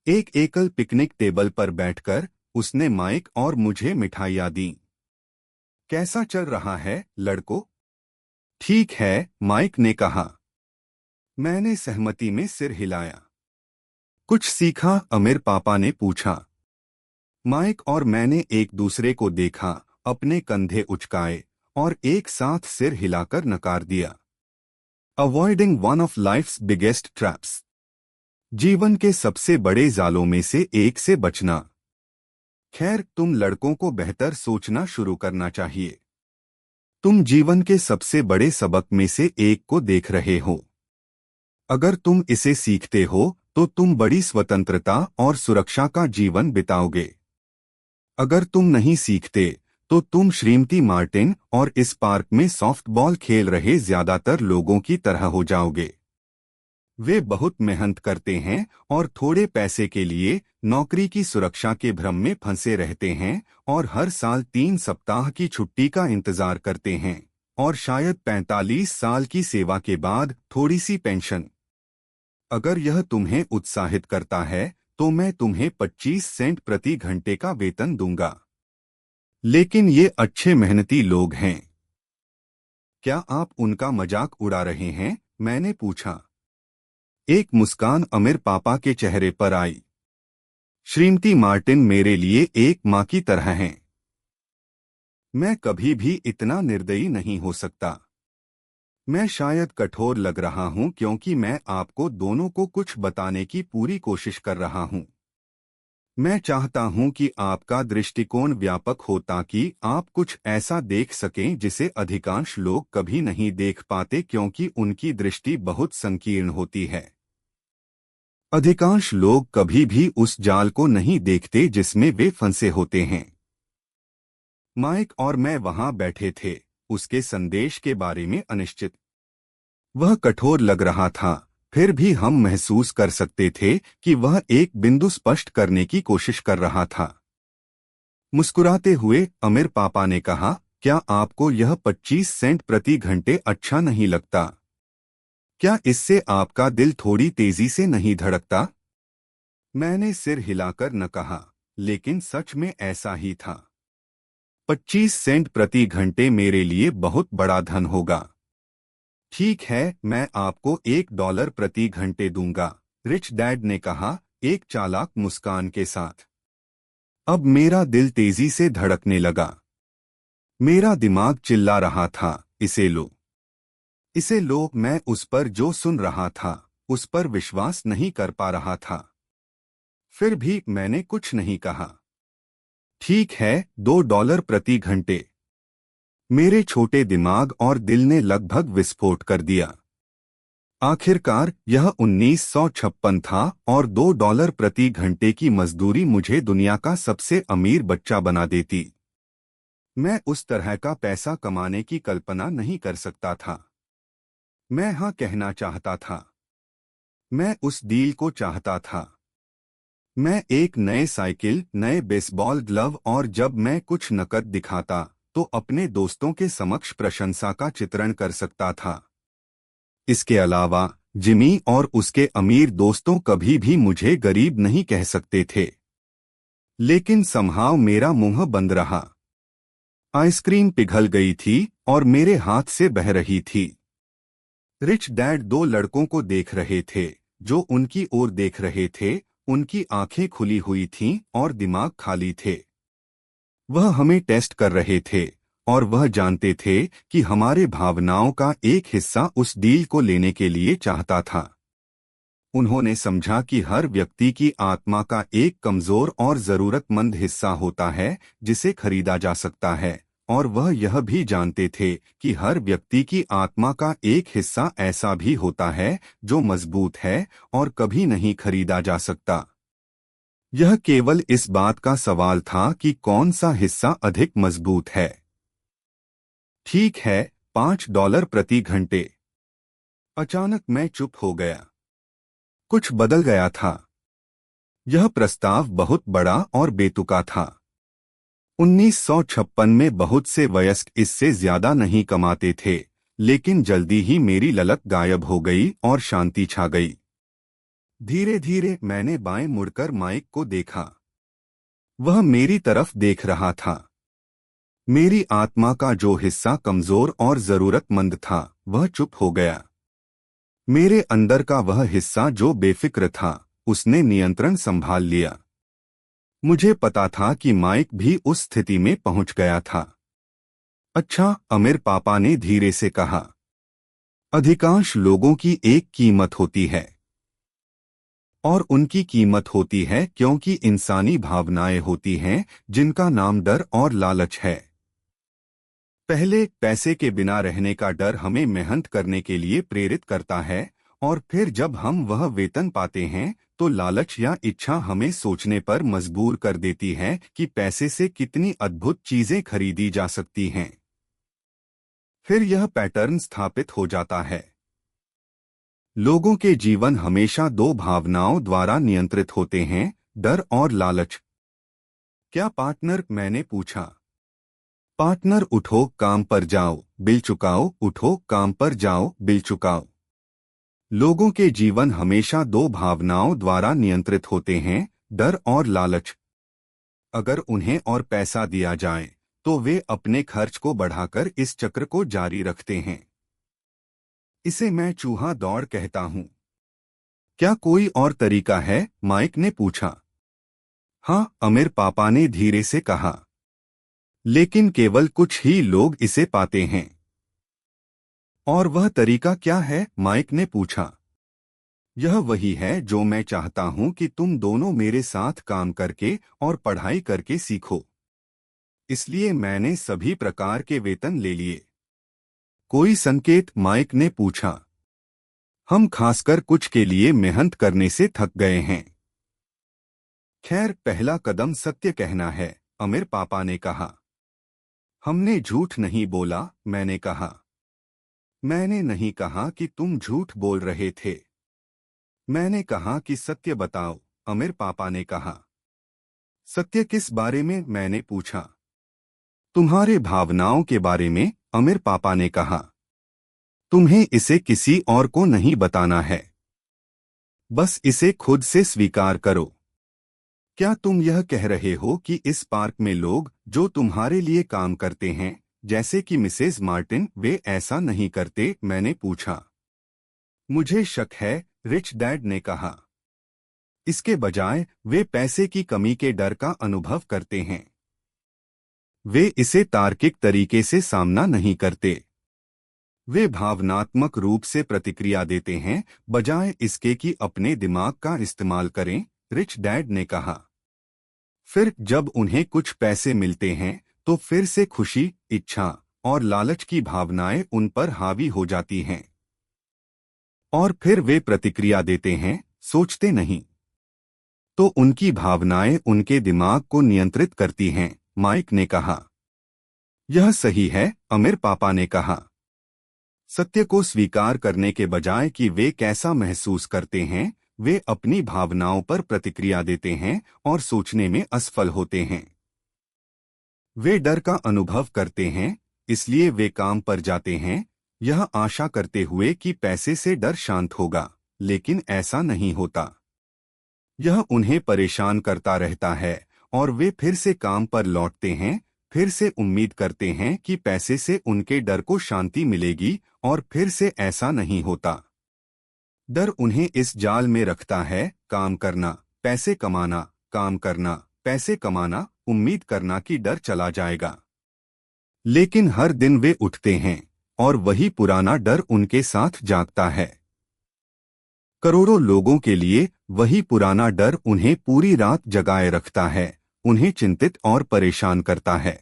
एक एकल पिकनिक टेबल पर बैठकर उसने माइक और मुझे मिठाइयाँ दी। कैसा चल रहा है लड़कों? ठीक है, माइक ने कहा। मैंने सहमति में सिर हिलाया। कुछ सीखा? अमीर पापा ने पूछा। माइक और मैंने एक दूसरे को देखा, अपने कंधे उचकाए और एक साथ सिर हिलाकर नकार दिया। Avoiding one of life's biggest traps. जीवन के सबसे बड़े जालों में से एक से बचना। खैर, तुम लड़कों को बेहतर सोचना शुरू करना चाहिए। तुम जीवन के सबसे बड़े सबक में से एक को देख रहे हो। अगर तुम इसे सीखते हो तो तुम बड़ी स्वतंत्रता और सुरक्षा का जीवन बिताओगे। अगर तुम नहीं सीखते तो तुम श्रीमती मार्टिन और इस पार्क में सॉफ्टबॉल खेल रहे ज्यादातर लोगों की तरह हो जाओगे। वे बहुत मेहनत करते हैं और थोड़े पैसे के लिए नौकरी की सुरक्षा के भ्रम में फंसे रहते हैं और हर साल 3 सप्ताह की छुट्टी का इंतजार करते हैं और शायद 45 साल की सेवा के बाद थोड़ी सी पेंशन। अगर यह तुम्हें उत्साहित करता है तो मैं तुम्हें 25 सेंट प्रति घंटे का वेतन दूंगा। लेकिन ये अच्छे मेहनती लोग हैं। क्या आप उनका मजाक उड़ा रहे हैं? मैंने पूछा। एक मुस्कान अमीर पापा के चेहरे पर आई। श्रीमती मार्टिन मेरे लिए एक मां की तरह हैं। मैं कभी भी इतना निर्दयी नहीं हो सकता। मैं शायद कठोर लग रहा हूं क्योंकि मैं आपको दोनों को कुछ बताने की पूरी कोशिश कर रहा हूं। मैं चाहता हूं कि आपका दृष्टिकोण व्यापक हो ताकि आप कुछ ऐसा देख सकें जिसे अधिकांश लोग कभी नहीं देख पाते क्योंकि उनकी दृष्टि बहुत संकीर्ण होती है। अधिकांश लोग कभी भी उस जाल को नहीं देखते जिसमें वे फंसे होते हैं। माइक और मैं वहां बैठे थे, उसके संदेश के बारे में अनिश्चित। वह कठोर लग रहा था, फिर भी हम महसूस कर सकते थे कि वह एक बिंदु स्पष्ट करने की कोशिश कर रहा था। मुस्कुराते हुए अमीर पापा ने कहा, क्या आपको यह 25 सेंट प्रति घंटे अच्छा नहीं लगता? क्या इससे आपका दिल थोड़ी तेजी से नहीं धड़कता? मैंने सिर हिलाकर न कहा, लेकिन सच में ऐसा ही था। 25 सेंट प्रति घंटे मेरे लिए बहुत बड़ा धन होगा। ठीक है, मैं आपको $1 प्रति घंटे दूंगा, रिच डैड ने कहा, एक चालाक मुस्कान के साथ। अब मेरा दिल तेजी से धड़कने लगा। मेरा दिमाग चिल्ला रहा था, इसे लो, इसे लो। मैं उस पर जो सुन रहा था उस पर विश्वास नहीं कर पा रहा था। फिर भी मैंने कुछ नहीं कहा। ठीक है, $2 प्रति घंटे, मेरे छोटे दिमाग और दिल ने लगभग विस्फोट कर दिया। आखिरकार यह 1956 था और $2 प्रति घंटे की मजदूरी मुझे दुनिया का सबसे अमीर बच्चा बना देती। मैं उस तरह का पैसा कमाने की कल्पना नहीं कर सकता था। मैं हाँ कहना चाहता था। मैं उस डील को चाहता था। मैं एक नए साइकिल, नए बेसबॉल ग्लव और जब मैं कुछ नकद दिखाता तो अपने दोस्तों के समक्ष प्रशंसा का चित्रण कर सकता था। इसके अलावा जिमी और उसके अमीर दोस्तों कभी भी मुझे गरीब नहीं कह सकते थे। लेकिन समहाव मेरा मुंह बंद रहा। आइसक्रीम पिघल गई थी और मेरे हाथ से बह रही थी। रिच डैड दो लड़कों को देख रहे थे जो उनकी ओर देख रहे थे। उनकी आंखें खुली हुई थीं और दिमाग खाली थे। वह हमें टेस्ट कर रहे थे और वह जानते थे कि हमारे भावनाओं का एक हिस्सा उस डील को लेने के लिए चाहता था। उन्होंने समझा कि हर व्यक्ति की आत्मा का एक कमजोर और जरूरतमंद हिस्सा होता है जिसे खरीदा जा सकता है, और वह यह भी जानते थे कि हर व्यक्ति की आत्मा का एक हिस्सा ऐसा भी होता है जो मजबूत है और कभी नहीं खरीदा जा सकता। यह केवल इस बात का सवाल था कि कौन सा हिस्सा अधिक मजबूत है। ठीक है, $5 प्रति घंटे। अचानक मैं चुप हो गया। कुछ बदल गया था। यह प्रस्ताव बहुत बड़ा और बेतुका था। 1956 में बहुत से वयस्क इससे ज्यादा नहीं कमाते थे, लेकिन जल्दी ही मेरी ललक गायब हो गई और शांति छा गई। धीरे धीरे मैंने बाएं मुड़कर माइक को देखा। वह मेरी तरफ देख रहा था। मेरी आत्मा का जो हिस्सा कमजोर और जरूरतमंद था वह चुप हो गया। मेरे अंदर का वह हिस्सा जो बेफिक्र था उसने नियंत्रण संभाल लिया। मुझे पता था कि माइक भी उस स्थिति में पहुंच गया था। अच्छा, अमीर पापा ने धीरे से कहा, अधिकांश लोगों की एक कीमत होती है और उनकी कीमत होती है क्योंकि इंसानी भावनाएं होती हैं जिनका नाम डर और लालच है। पहले पैसे के बिना रहने का डर हमें मेहनत करने के लिए प्रेरित करता है, और फिर जब हम वह वेतन पाते हैं तो लालच या इच्छा हमें सोचने पर मजबूर कर देती है कि पैसे से कितनी अद्भुत चीजें खरीदी जा सकती हैं। फिर यह पैटर्न स्थापित हो जाता है। लोगों के जीवन हमेशा दो भावनाओं द्वारा नियंत्रित होते हैं, डर और लालच। क्या पार्टनर? मैंने पूछा। पार्टनर, उठो काम पर जाओ, बिल चुकाओ, उठो काम पर जाओ, बिल चुकाओ। लोगों के जीवन हमेशा दो भावनाओं द्वारा नियंत्रित होते हैं, डर और लालच। अगर उन्हें और पैसा दिया जाए तो वे अपने खर्च को बढ़ाकर इस चक्र को जारी रखते हैं। इसे मैं चूहा दौड़ कहता हूं। क्या कोई और तरीका है? माइक ने पूछा। हाँ, अमीर पापा ने धीरे से कहा, लेकिन केवल कुछ ही लोग इसे पाते हैं। और वह तरीका क्या है? माइक ने पूछा। यह वही है जो मैं चाहता हूं कि तुम दोनों मेरे साथ काम करके और पढ़ाई करके सीखो। इसलिए मैंने सभी प्रकार के वेतन ले लिए। कोई संकेत? माइक ने पूछा। हम खासकर कुछ के लिए मेहनत करने से थक गए हैं। खैर, पहला कदम सत्य कहना है, अमीर पापा ने कहा। हमने झूठ नहीं बोला, मैंने कहा। मैंने नहीं कहा कि तुम झूठ बोल रहे थे। मैंने कहा कि सत्य बताओ, अमीर पापा ने कहा। सत्य किस बारे में? मैंने पूछा। तुम्हारे भावनाओं के बारे में, अमीर पापा ने कहा। तुम्हें इसे किसी और को नहीं बताना है। बस इसे खुद से स्वीकार करो। क्या तुम यह कह रहे हो कि इस पार्क में लोग जो तुम्हारे लिए काम करते हैं, जैसे कि मिसेज मार्टिन, वे ऐसा नहीं करते? मैंने पूछा। मुझे शक है, रिच डैड ने कहा। इसके बजाय वे पैसे की कमी के डर का अनुभव करते हैं। वे इसे तार्किक तरीके से सामना नहीं करते। वे भावनात्मक रूप से प्रतिक्रिया देते हैं बजाय इसके कि अपने दिमाग का इस्तेमाल करें, रिच डैड ने कहा। फिर जब उन्हें कुछ पैसे मिलते हैं तो फिर से खुशी, इच्छा और लालच की भावनाएं उन पर हावी हो जाती हैं और फिर वे प्रतिक्रिया देते हैं, सोचते नहीं। तो उनकी भावनाएं उनके दिमाग को नियंत्रित करती हैं, माइक ने कहा। यह सही है, अमीर पापा ने कहा। सत्य को स्वीकार करने के बजाय कि वे कैसा महसूस करते हैं, वे अपनी भावनाओं पर प्रतिक्रिया देते हैं और सोचने में असफल होते हैं। वे डर का अनुभव करते हैं, इसलिए वे काम पर जाते हैं, यह आशा करते हुए कि पैसे से डर शांत होगा, लेकिन ऐसा नहीं होता। यह उन्हें परेशान करता रहता है और वे फिर से काम पर लौटते हैं, फिर से उम्मीद करते हैं कि पैसे से उनके डर को शांति मिलेगी और फिर से ऐसा नहीं होता। डर उन्हें इस जाल में रखता है, काम करना, पैसे कमाना, काम करना, पैसे कमाना, उम्मीद करना कि डर चला जाएगा। लेकिन हर दिन वे उठते हैं और वही पुराना डर उनके साथ जागता है। करोड़ों लोगों के लिए वही पुराना डर उन्हें पूरी रात जगाए रखता है, उन्हें चिंतित और परेशान करता है।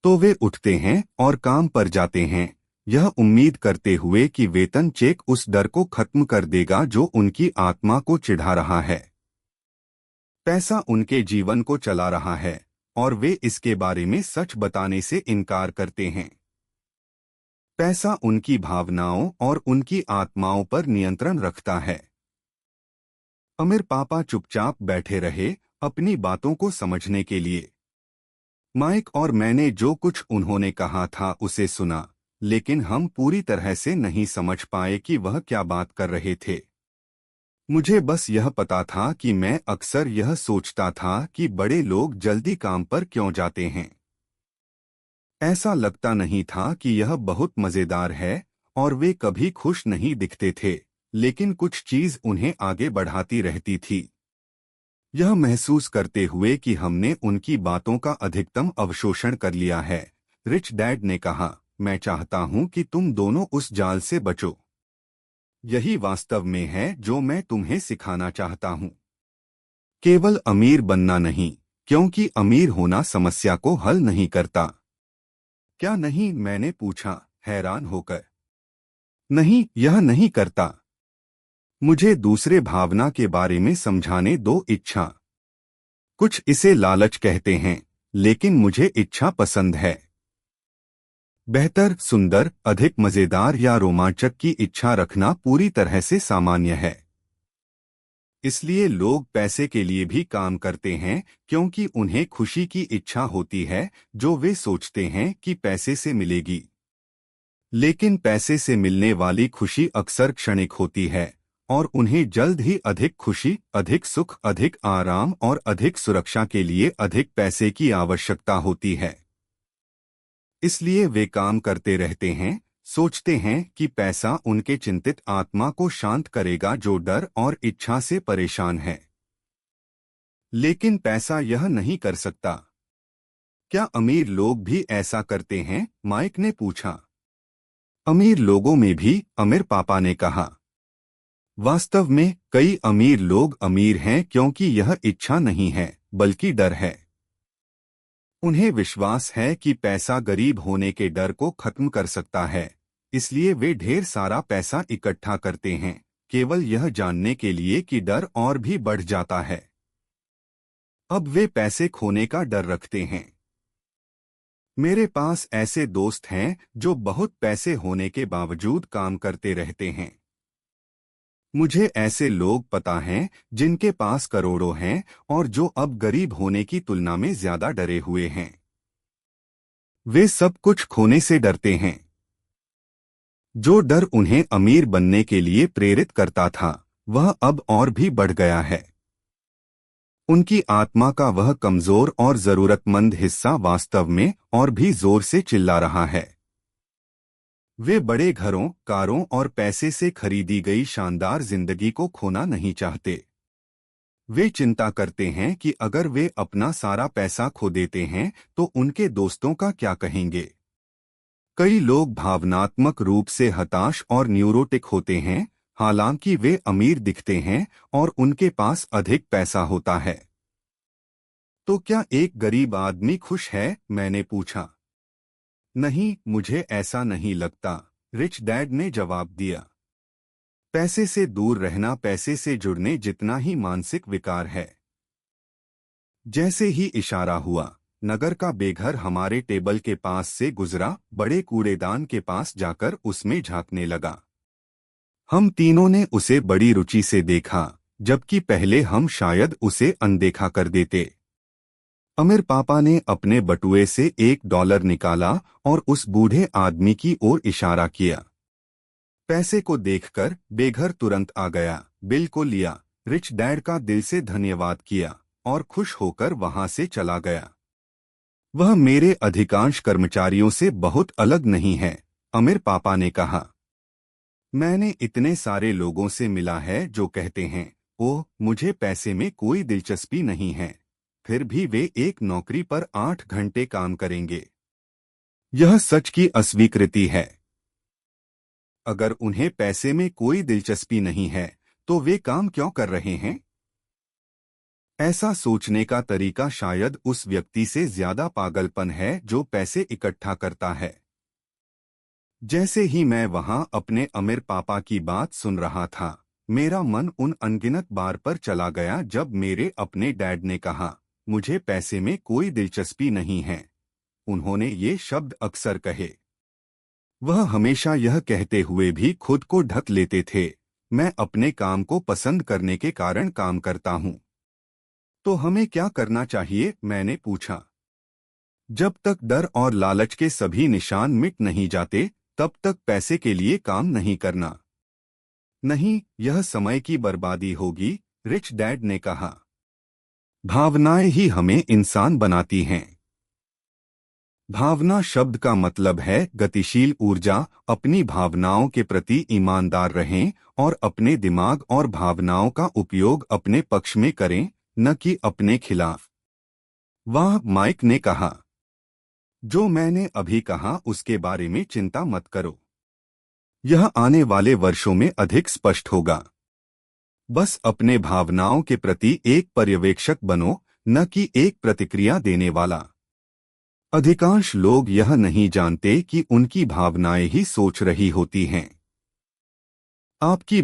तो वे उठते हैं और काम पर जाते हैं, यह उम्मीद करते हुए कि वेतन चेक उस डर को खत्म कर देगा जो उनकी आत्मा को चिढ़ा रहा है। पैसा उनके जीवन को चला रहा है और वे इसके बारे में सच बताने से इनकार करते हैं। पैसा उनकी भावनाओं और उनकी आत्माओं पर नियंत्रण रखता है। अमीर पापा चुपचाप बैठे रहे, अपनी बातों को समझने के लिए। माइक और मैंने जो कुछ उन्होंने कहा था उसे सुना, लेकिन हम पूरी तरह से नहीं समझ पाए कि वह क्या बात कर रहे थे। मुझे बस यह पता था कि मैं अक्सर यह सोचता था कि बड़े लोग जल्दी काम पर क्यों जाते हैं। ऐसा लगता नहीं था कि यह बहुत मजेदार है और वे कभी खुश नहीं दिखते थे, लेकिन कुछ चीज उन्हें आगे बढ़ाती रहती थी। यह महसूस करते हुए कि हमने उनकी बातों का अधिकतम अवशोषण कर लिया है, रिच डैड ने कहा, मैं चाहता हूं कि तुम दोनों उस जाल से बचो। यही वास्तव में है जो मैं तुम्हें सिखाना चाहता हूं। केवल अमीर बनना नहीं, क्योंकि अमीर होना समस्या को हल नहीं करता। क्या नहीं, मैंने पूछा, हैरान होकर। नहीं, यह नहीं करता। मुझे दूसरे भावना के बारे में समझाने दो, इच्छा। कुछ इसे लालच कहते हैं, लेकिन मुझे इच्छा पसंद है। बेहतर, सुंदर, अधिक मजेदार या रोमांचक की इच्छा रखना पूरी तरह से सामान्य है। इसलिए लोग पैसे के लिए भी काम करते हैं, क्योंकि उन्हें खुशी की इच्छा होती है जो वे सोचते हैं कि पैसे से मिलेगी। लेकिन पैसे से मिलने वाली खुशी अक्सर क्षणिक होती है और उन्हें जल्द ही अधिक खुशी, अधिक सुख, अधिक आराम और अधिक सुरक्षा के लिए अधिक पैसे की आवश्यकता होती है। इसलिए वे काम करते रहते हैं, सोचते हैं कि पैसा उनके चिंतित आत्मा को शांत करेगा जो डर और इच्छा से परेशान है। लेकिन पैसा यह नहीं कर सकता। क्या अमीर लोग भी ऐसा करते हैं? माइक ने पूछा। अमीर लोगों में भी, अमीर पापा ने कहा। वास्तव में कई अमीर लोग अमीर हैं क्योंकि यह इच्छा नहीं है, बल्कि डर है। उन्हें विश्वास है कि पैसा गरीब होने के डर को खत्म कर सकता है, इसलिए वे ढेर सारा पैसा इकट्ठा करते हैं, केवल यह जानने के लिए कि डर और भी बढ़ जाता है। अब वे पैसे खोने का डर रखते हैं। मेरे पास ऐसे दोस्त हैं जो बहुत पैसे होने के बावजूद काम करते रहते हैं। मुझे ऐसे लोग पता हैं जिनके पास करोड़ों हैं और जो अब गरीब होने की तुलना में ज्यादा डरे हुए हैं। वे सब कुछ खोने से डरते हैं। जो डर उन्हें अमीर बनने के लिए प्रेरित करता था, वह अब और भी बढ़ गया है। उनकी आत्मा का वह कमजोर और जरूरतमंद हिस्सा वास्तव में और भी जोर से चिल्ला रहा है। वे बड़े घरों, कारों और पैसे से खरीदी गई शानदार जिंदगी को खोना नहीं चाहते। वे चिंता करते हैं कि अगर वे अपना सारा पैसा खो देते हैं तो उनके दोस्तों का क्या कहेंगे। कई लोग भावनात्मक रूप से हताश और न्यूरोटिक होते हैं, हालांकि वे अमीर दिखते हैं और उनके पास अधिक पैसा होता है। तो क्या एक गरीब आदमी खुश है? मैंने पूछा। नहीं, मुझे ऐसा नहीं लगता, रिच डैड ने जवाब दिया। पैसे से दूर रहना पैसे से जुड़ने जितना ही मानसिक विकार है। जैसे ही इशारा हुआ, नगर का बेघर हमारे टेबल के पास से गुजरा, बड़े कूड़ेदान के पास जाकर उसमें झांकने लगा। हम तीनों ने उसे बड़ी रुचि से देखा, जबकि पहले हम शायद उसे अनदेखा कर देते। अमीर पापा ने अपने बटुए से $1 निकाला और उस बूढ़े आदमी की ओर इशारा किया। पैसे को देखकर बेघर तुरंत आ गया, बिल को लिया, रिच डैड का दिल से धन्यवाद किया और खुश होकर वहां से चला गया। वह मेरे अधिकांश कर्मचारियों से बहुत अलग नहीं है, अमीर पापा ने कहा। मैंने इतने सारे लोगों से मिला है जो कहते हैं, ओह, मुझे पैसे में कोई दिलचस्पी नहीं है, फिर भी वे एक नौकरी पर 8 घंटे काम करेंगे। यह सच की अस्वीकृति है। अगर उन्हें पैसे में कोई दिलचस्पी नहीं है, तो वे काम क्यों कर रहे हैं? ऐसा सोचने का तरीका शायद उस व्यक्ति से ज्यादा पागलपन है जो पैसे इकट्ठा करता है। जैसे ही मैं वहां अपने अमीर पापा की बात सुन रहा था, मेरा मन उन अनगिनत बार पर चला गया जब मेरे अपने डैड ने कहा, मुझे पैसे में कोई दिलचस्पी नहीं है। उन्होंने ये शब्द अक्सर कहे। वह हमेशा यह कहते हुए भी खुद को ढक लेते थे, मैं अपने काम को पसंद करने के कारण काम करता हूं। तो हमें क्या करना चाहिए? मैंने पूछा। जब तक डर और लालच के सभी निशान मिट नहीं जाते, तब तक पैसे के लिए काम नहीं करना। नहीं, यह समय की बर्बादी होगी, रिच डैड ने कहा। भावनाएं ही हमें इंसान बनाती हैं। भावना शब्द का मतलब है गतिशील ऊर्जा। अपनी भावनाओं के प्रति ईमानदार रहें और अपने दिमाग और भावनाओं का उपयोग अपने पक्ष में करें, न कि अपने खिलाफ। वाह, माइक ने कहा। जो मैंने अभी कहा उसके बारे में चिंता मत करो। यह आने वाले वर्षों में अधिक स्पष्ट होगा। बस अपने भावनाओं के प्रति एक पर्यवेक्षक बनो, न कि एक प्रतिक्रिया देने वाला। अधिकांश लोग यह नहीं जानते कि उनकी भावनाएं ही सोच रही होती हैं। आपकी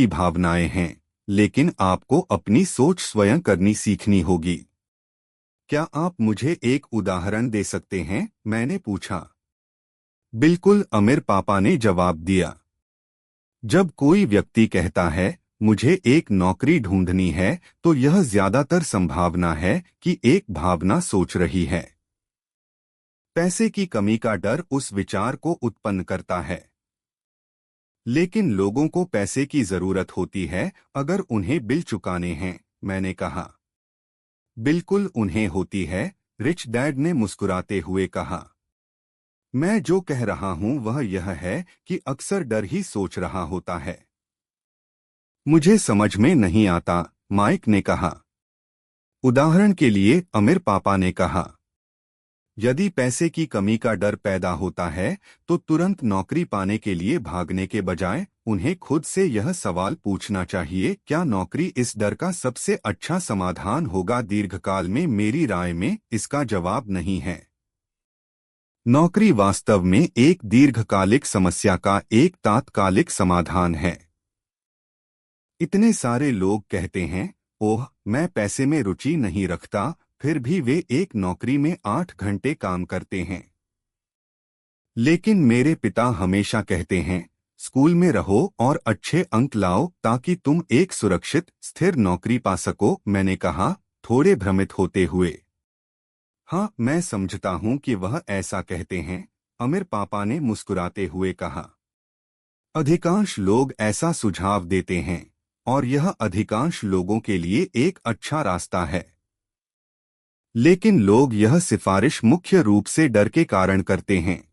भावनाएं हैं, लेकिन आपको अपनी सोच स्वयं करनी सीखनी होगी। क्या आप मुझे एक उदाहरण दे सकते हैं? मैंने पूछा। बिल्कुल, अमीर पापा ने जवाब दिया। जब कोई व्यक्ति कहता है, मुझे एक नौकरी ढूंढनी है, तो यह ज्यादातर संभावना है कि एक भावना सोच रही है। पैसे की कमी का डर उस विचार को उत्पन्न करता है। लेकिन लोगों को पैसे की जरूरत होती है अगर उन्हें बिल चुकाने हैं, मैंने कहा। बिल्कुल उन्हें होती है, रिच डैड ने मुस्कुराते हुए कहा। मैं जो कह रहा हूं वह यह है कि अक्सर डर ही सोच रहा होता है। मुझे समझ में नहीं आता, माइक ने कहा। उदाहरण के लिए, अमीर पापा ने कहा, यदि पैसे की कमी का डर पैदा होता है, तो तुरंत नौकरी पाने के लिए भागने के बजाय उन्हें खुद से यह सवाल पूछना चाहिए, क्या नौकरी इस डर का सबसे अच्छा समाधान होगा दीर्घकाल में? मेरी राय में इसका जवाब नहीं है। नौकरी वास्तव में एक दीर्घकालिक समस्या का एक तात्कालिक समाधान है। इतने सारे लोग कहते हैं, ओह, मैं पैसे में रुचि नहीं रखता, फिर भी वे एक नौकरी में 8 घंटे काम करते हैं। लेकिन मेरे पिता हमेशा कहते हैं, स्कूल में रहो और अच्छे अंक लाओ ताकि तुम एक सुरक्षित, स्थिर नौकरी पा सको। मैंने कहा, थोड़े भ्रमित होते हुए। हाँ, मैं समझता हूँ कि वह ऐसा कहते हैं, अमीर पापा ने मुस्कुराते हुए कहा। अधिकांश लोग ऐसा सुझाव देते हैं, और यह अधिकांश लोगों के लिए एक अच्छा रास्ता है। लेकिन लोग यह सिफारिश मुख्य रूप से डर के कारण करते हैं।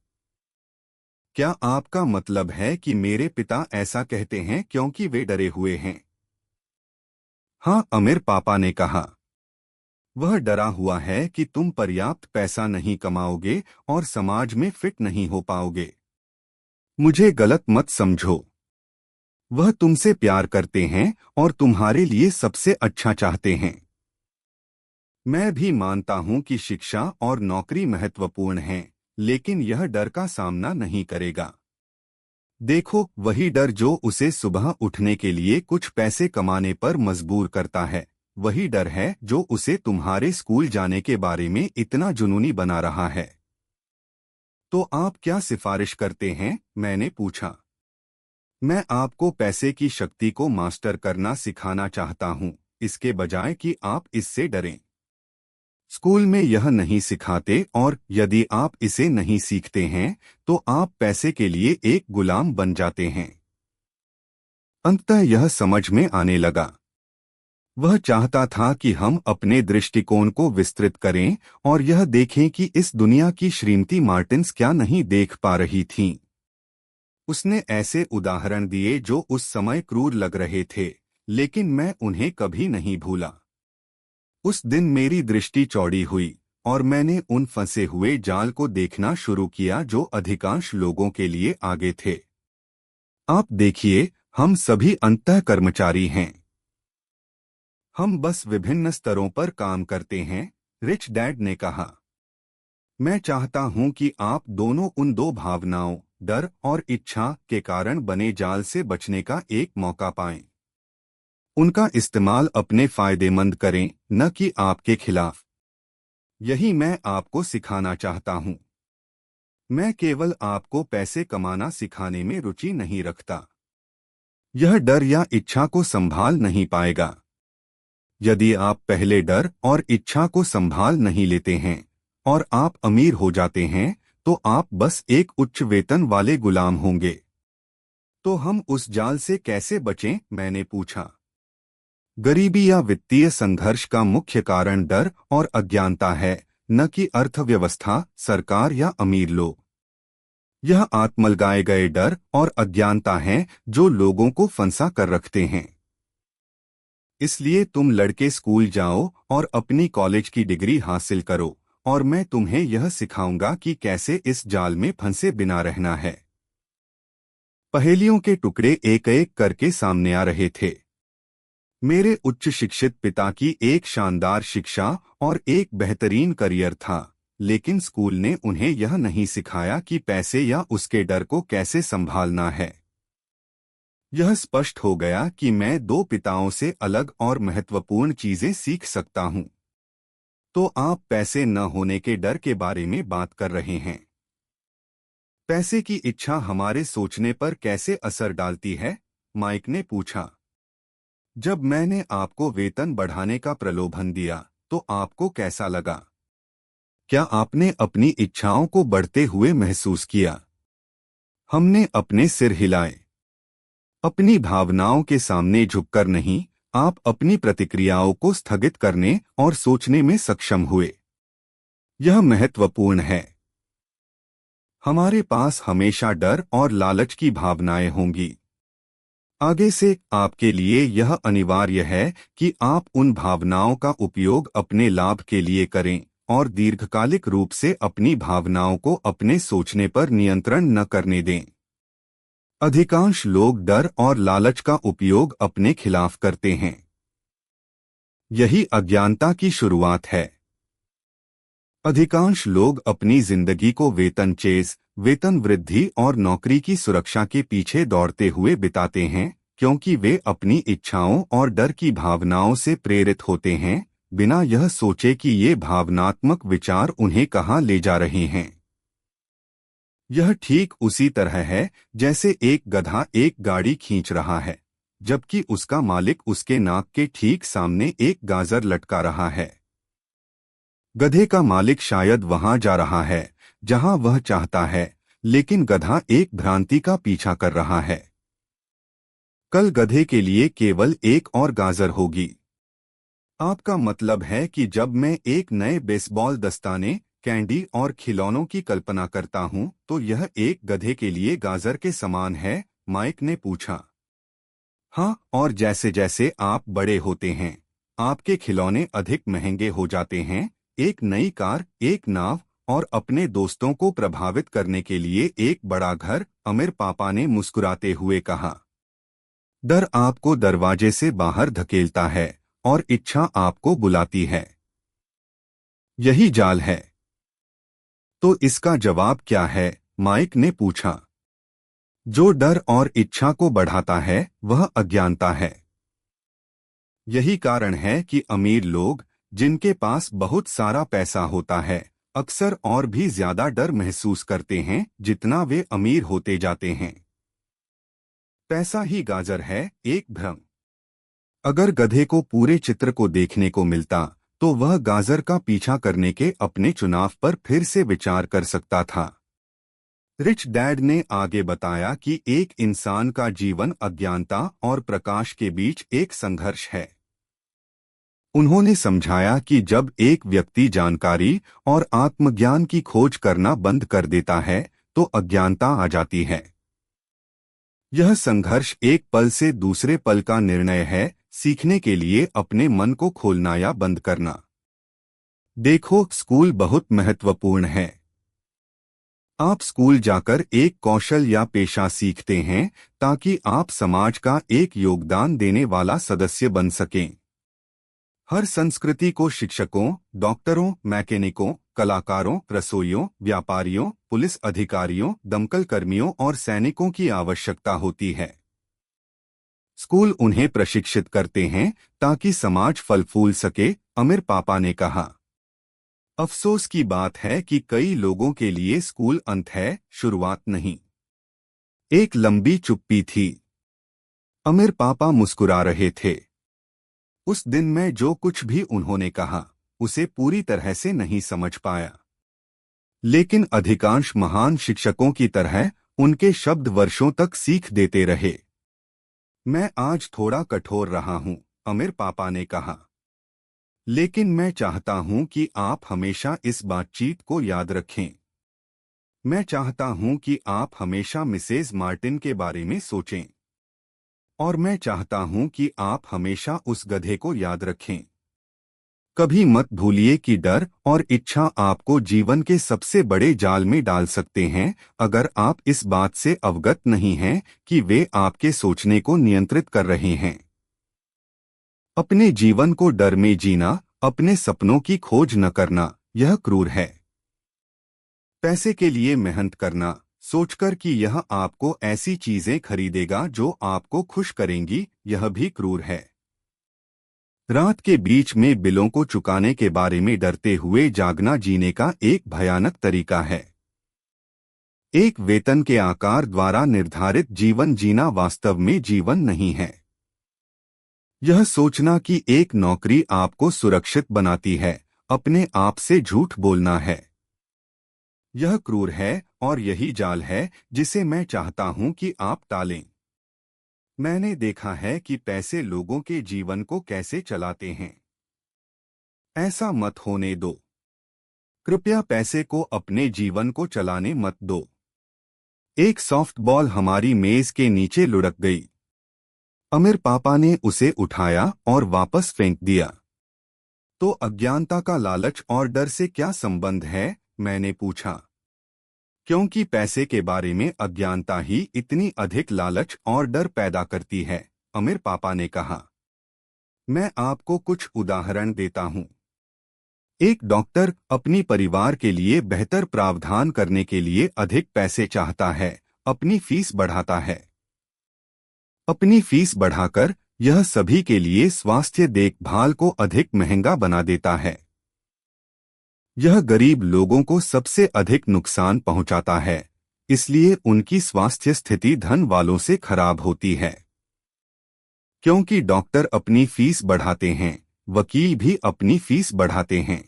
क्या आपका मतलब है कि मेरे पिता ऐसा कहते हैं क्योंकि वे डरे हुए हैं? हाँ, अमीर पापा ने कहा। वह डरा हुआ है कि तुम पर्याप्त पैसा नहीं कमाओगे और समाज में फिट नहीं हो पाओगे। मुझे गलत मत समझो। वह तुमसे प्यार करते हैं और तुम्हारे लिए सबसे अच्छा चाहते हैं। मैं भी मानता हूं कि शिक्षा और नौकरी महत्वपूर्ण हैं, लेकिन यह डर का सामना नहीं करेगा। देखो, वही डर जो उसे सुबह उठने के लिए कुछ पैसे कमाने पर मजबूर करता है, वही डर है जो उसे तुम्हारे स्कूल जाने के बारे में इतना जुनूनी बना रहा है। तो आप क्या सिफारिश करते हैं? मैंने पूछा। मैं आपको पैसे की शक्ति को मास्टर करना सिखाना चाहता हूं, इसके बजाय कि आप इससे डरें। स्कूल में यह नहीं सिखाते, और यदि आप इसे नहीं सीखते हैं तो आप पैसे के लिए एक गुलाम बन जाते हैं। अंततः यह समझ में आने लगा। वह चाहता था कि हम अपने दृष्टिकोण को विस्तृत करें और यह देखें कि इस दुनिया की श्रीमती मार्टिन्स क्या नहीं देख पा रही थीं। उसने ऐसे उदाहरण दिए जो उस समय क्रूर लग रहे थे, लेकिन मैं उन्हें कभी नहीं भूला। उस दिन मेरी दृष्टि चौड़ी हुई और मैंने उन फंसे हुए जाल को देखना शुरू किया जो अधिकांश लोगों के लिए आगे थे। आप देखिए, हम सभी अंततः कर्मचारी हैं। हम बस विभिन्न स्तरों पर काम करते हैं, रिच डैड ने कहा। मैं चाहता हूं कि आप दोनों उन दो भावनाओं, डर और इच्छा के कारण बने जाल से बचने का एक मौका पाएं। उनका इस्तेमाल अपने फायदेमंद करें, न कि आपके खिलाफ। यही मैं आपको सिखाना चाहता हूं। मैं केवल आपको पैसे कमाना सिखाने में रुचि नहीं रखता। यह डर या इच्छा को संभाल नहीं पाएगा। यदि आप पहले डर और इच्छा को संभाल नहीं लेते हैं और आप अमीर हो जाते हैं, तो आप बस एक उच्च वेतन वाले गुलाम होंगे। तो हम उस जाल से कैसे बचें? मैंने पूछा। गरीबी या वित्तीय संघर्ष का मुख्य कारण डर और अज्ञानता है, न कि अर्थव्यवस्था, सरकार या अमीर लोग। यह आत्मलगाए गए डर और अज्ञानता हैं जो लोगों को फंसा कर रखते हैं। इसलिए तुम लड़के स्कूल जाओ और अपनी कॉलेज की डिग्री हासिल करो, और मैं तुम्हें यह सिखाऊंगा कि कैसे इस जाल में फंसे बिना रहना है। पहेलियों के टुकड़े एक एक करके सामने आ रहे थे। मेरे उच्च शिक्षित पिता की एक शानदार शिक्षा और एक बेहतरीन करियर था, लेकिन स्कूल ने उन्हें यह नहीं सिखाया कि पैसे या उसके डर को कैसे संभालना है। यह स्पष्ट हो गया कि मैं दो पिताओं से अलग और महत्वपूर्ण चीजें सीख सकता हूं। तो आप पैसे न होने के डर के बारे में बात कर रहे हैं। पैसे की इच्छा हमारे सोचने पर कैसे असर डालती है? माइक ने पूछा। जब मैंने आपको वेतन बढ़ाने का प्रलोभन दिया, तो आपको कैसा लगा? क्या आपने अपनी इच्छाओं को बढ़ते हुए महसूस किया? हमने अपने सिर हिलाए। अपनी भावनाओं के सामने झुककर नहीं, आप अपनी प्रतिक्रियाओं को स्थगित करने और सोचने में सक्षम हुए। यह महत्वपूर्ण है। हमारे पास हमेशा डर और लालच की भावनाएं होंगी। आगे से आपके लिए यह अनिवार्य है कि आप उन भावनाओं का उपयोग अपने लाभ के लिए करें और दीर्घकालिक रूप से अपनी भावनाओं को अपने सोचने पर नियंत्रण न करने दें। अधिकांश लोग डर और लालच का उपयोग अपने खिलाफ करते हैं। यही अज्ञानता की शुरुआत है। अधिकांश लोग अपनी जिंदगी को वेतन चेज़, वेतन वृद्धि और नौकरी की सुरक्षा के पीछे दौड़ते हुए बिताते हैं, क्योंकि वे अपनी इच्छाओं और डर की भावनाओं से प्रेरित होते हैं, बिना यह सोचे कि ये भावनात्मक विचार उन्हें कहाँ ले जा रहे हैं। यह ठीक उसी तरह है जैसे एक गधा एक गाड़ी खींच रहा है, जबकि उसका मालिक उसके नाक के ठीक सामने एक गाजर लटका रहा है। गधे का मालिक शायद वहां जा रहा है जहां वह चाहता है, लेकिन गधा एक भ्रांति का पीछा कर रहा है। कल गधे के लिए केवल एक और गाजर होगी। आपका मतलब है कि जब मैं एक नए बेसबॉल दस्ताने, कैंडी और खिलौनों की कल्पना करता हूं, तो यह एक गधे के लिए गाजर के समान है? माइक ने पूछा। हाँ, और जैसे जैसे आप बड़े होते हैं, आपके खिलौने अधिक महंगे हो जाते हैं। एक नई कार, एक नाव और अपने दोस्तों को प्रभावित करने के लिए एक बड़ा घर, अमीर पापा ने मुस्कुराते हुए कहा। डर आपको दरवाजे से बाहर धकेलता है और इच्छा आपको बुलाती है। यही जाल है। तो इसका जवाब क्या है? माइक ने पूछा। जो डर और इच्छा को बढ़ाता है वह अज्ञानता है। यही कारण है कि अमीर लोग, जिनके पास बहुत सारा पैसा होता है, अक्सर और भी ज्यादा डर महसूस करते हैं जितना वे अमीर होते जाते हैं। पैसा ही गाजर है, एक भ्रम। अगर गधे को पूरे चित्र को देखने को मिलता तो वह गाजर का पीछा करने के अपने चुनाव पर फिर से विचार कर सकता था। रिच डैड ने आगे बताया कि एक इंसान का जीवन अज्ञानता और प्रकाश के बीच एक संघर्ष है। उन्होंने समझाया कि जब एक व्यक्ति जानकारी और आत्मज्ञान की खोज करना बंद कर देता है तो अज्ञानता आ जाती है। यह संघर्ष एक पल से दूसरे पल का निर्णय है, सीखने के लिए अपने मन को खोलना या बंद करना। देखो, स्कूल बहुत महत्वपूर्ण है। आप स्कूल जाकर एक कौशल या पेशा सीखते हैं ताकि आप समाज का एक योगदान देने वाला सदस्य बन सकें। हर संस्कृति को शिक्षकों, डॉक्टरों, मैकेनिकों, कलाकारों, रसोइयों, व्यापारियों, पुलिस अधिकारियों, दमकल कर्मियों और सैनिकों की आवश्यकता होती है। स्कूल उन्हें प्रशिक्षित करते हैं ताकि समाज फल फूल सके, अमीर पापा ने कहा। अफसोस की बात है कि कई लोगों के लिए स्कूल अंत है, शुरुआत नहीं। एक लंबी चुप्पी थी। अमीर पापा मुस्कुरा रहे थे। उस दिन मैं जो कुछ भी उन्होंने कहा उसे पूरी तरह से नहीं समझ पाया, लेकिन अधिकांश महान शिक्षकों की तरह उनके शब्द वर्षों तक सीख देते रहे। मैं आज थोड़ा कठोर रहा हूं, अमीर पापा ने कहा, लेकिन मैं चाहता हूं कि आप हमेशा इस बातचीत को याद रखें। मैं चाहता हूं कि आप हमेशा मिसेज मार्टिन के बारे में सोचें। और मैं चाहता हूं कि आप हमेशा उस गधे को याद रखें। कभी मत भूलिए कि डर और इच्छा आपको जीवन के सबसे बड़े जाल में डाल सकते हैं अगर आप इस बात से अवगत नहीं हैं कि वे आपके सोचने को नियंत्रित कर रहे हैं। अपने जीवन को डर में जीना, अपने सपनों की खोज न करना, यह क्रूर है। पैसे के लिए मेहनत करना, सोचकर कि यह आपको ऐसी चीजें खरीदेगा जो आपको खुश करेंगी, यह भी क्रूर है। रात के बीच में बिलों को चुकाने के बारे में डरते हुए जागना जीने का एक भयानक तरीका है। एक वेतन के आकार द्वारा निर्धारित जीवन जीना वास्तव में जीवन नहीं है। यह सोचना कि एक नौकरी आपको सुरक्षित बनाती है, अपने आप से झूठ बोलना है। यह क्रूर है और यही जाल है जिसे मैं चाहता हूं कि आप टालें। मैंने देखा है कि पैसे लोगों के जीवन को कैसे चलाते हैं। ऐसा मत होने दो। कृपया पैसे को अपने जीवन को चलाने मत दो। एक सॉफ्टबॉल हमारी मेज के नीचे लुढ़क गई। अमीर पापा ने उसे उठाया और वापस फेंक दिया। तो अज्ञानता का लालच और डर से क्या संबंध है? मैंने पूछा। क्योंकि पैसे के बारे में अज्ञानता ही इतनी अधिक लालच और डर पैदा करती है, अमीर पापा ने कहा। मैं आपको कुछ उदाहरण देता हूं। एक डॉक्टर अपनी परिवार के लिए बेहतर प्रावधान करने के लिए अधिक पैसे चाहता है, अपनी फीस बढ़ाता है। अपनी फीस बढ़ाकर यह सभी के लिए स्वास्थ्य देखभाल को अधिक महंगा बना देता है। यह गरीब लोगों को सबसे अधिक नुकसान पहुंचाता है, इसलिए उनकी स्वास्थ्य स्थिति धन वालों से खराब होती है। क्योंकि डॉक्टर अपनी फीस बढ़ाते हैं, वकील भी अपनी फीस बढ़ाते हैं।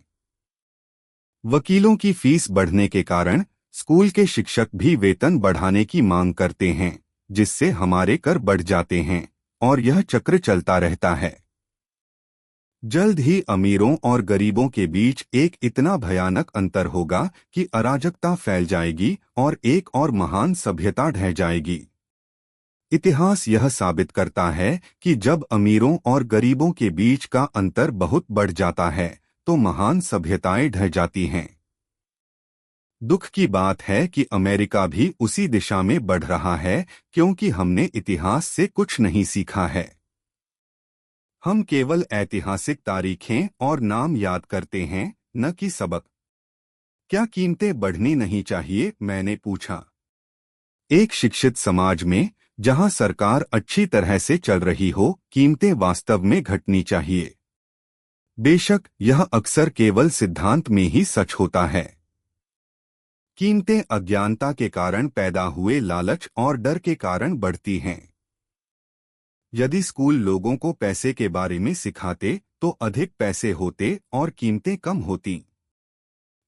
वकीलों की फीस बढ़ने के कारण स्कूल के शिक्षक भी वेतन बढ़ाने की मांग करते हैं, जिससे हमारे कर बढ़ जाते हैं और यह चक्र चलता रहता है। जल्द ही अमीरों और गरीबों के बीच एक इतना भयानक अंतर होगा कि अराजकता फैल जाएगी और एक और महान सभ्यता ढह जाएगी। इतिहास यह साबित करता है कि जब अमीरों और गरीबों के बीच का अंतर बहुत बढ़ जाता है तो महान सभ्यताएं ढह जाती हैं। दुख की बात है कि अमेरिका भी उसी दिशा में बढ़ रहा है, क्योंकि हमने इतिहास से कुछ नहीं सीखा है। हम केवल ऐतिहासिक तारीखें और नाम याद करते हैं, न कि सबक। क्या कीमतें बढ़नी नहीं चाहिए? मैंने पूछा। एक शिक्षित समाज में, जहां सरकार अच्छी तरह से चल रही हो, कीमतें वास्तव में घटनी चाहिए। बेशक यह अक्सर केवल सिद्धांत में ही सच होता है। कीमतें अज्ञानता के कारण पैदा हुए लालच और डर के कारण बढ़ती हैं। यदि स्कूल लोगों को पैसे के बारे में सिखाते तो अधिक पैसे होते और कीमतें कम होती।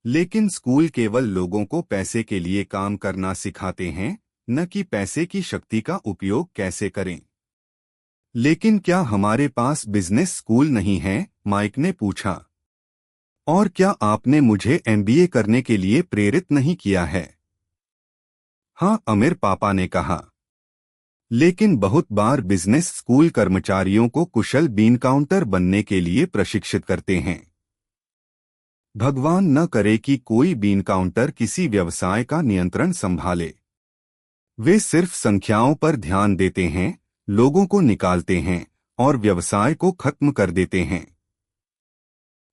लेकिन स्कूल केवल लोगों को पैसे के लिए काम करना सिखाते हैं, न कि पैसे की शक्ति का उपयोग कैसे करें। लेकिन क्या हमारे पास बिजनेस स्कूल नहीं है? माइक ने पूछा। और क्या आपने मुझे एमबीए करने के लिए प्रेरित नहीं किया है? हाँ, अमीर पापा ने कहा। लेकिन बहुत बार बिजनेस स्कूल कर्मचारियों को कुशल बीन काउंटर बनने के लिए प्रशिक्षित करते हैं। भगवान न करे कि कोई बीन काउंटर किसी व्यवसाय का नियंत्रण संभाले। वे सिर्फ संख्याओं पर ध्यान देते हैं, लोगों को निकालते हैं और व्यवसाय को खत्म कर देते हैं।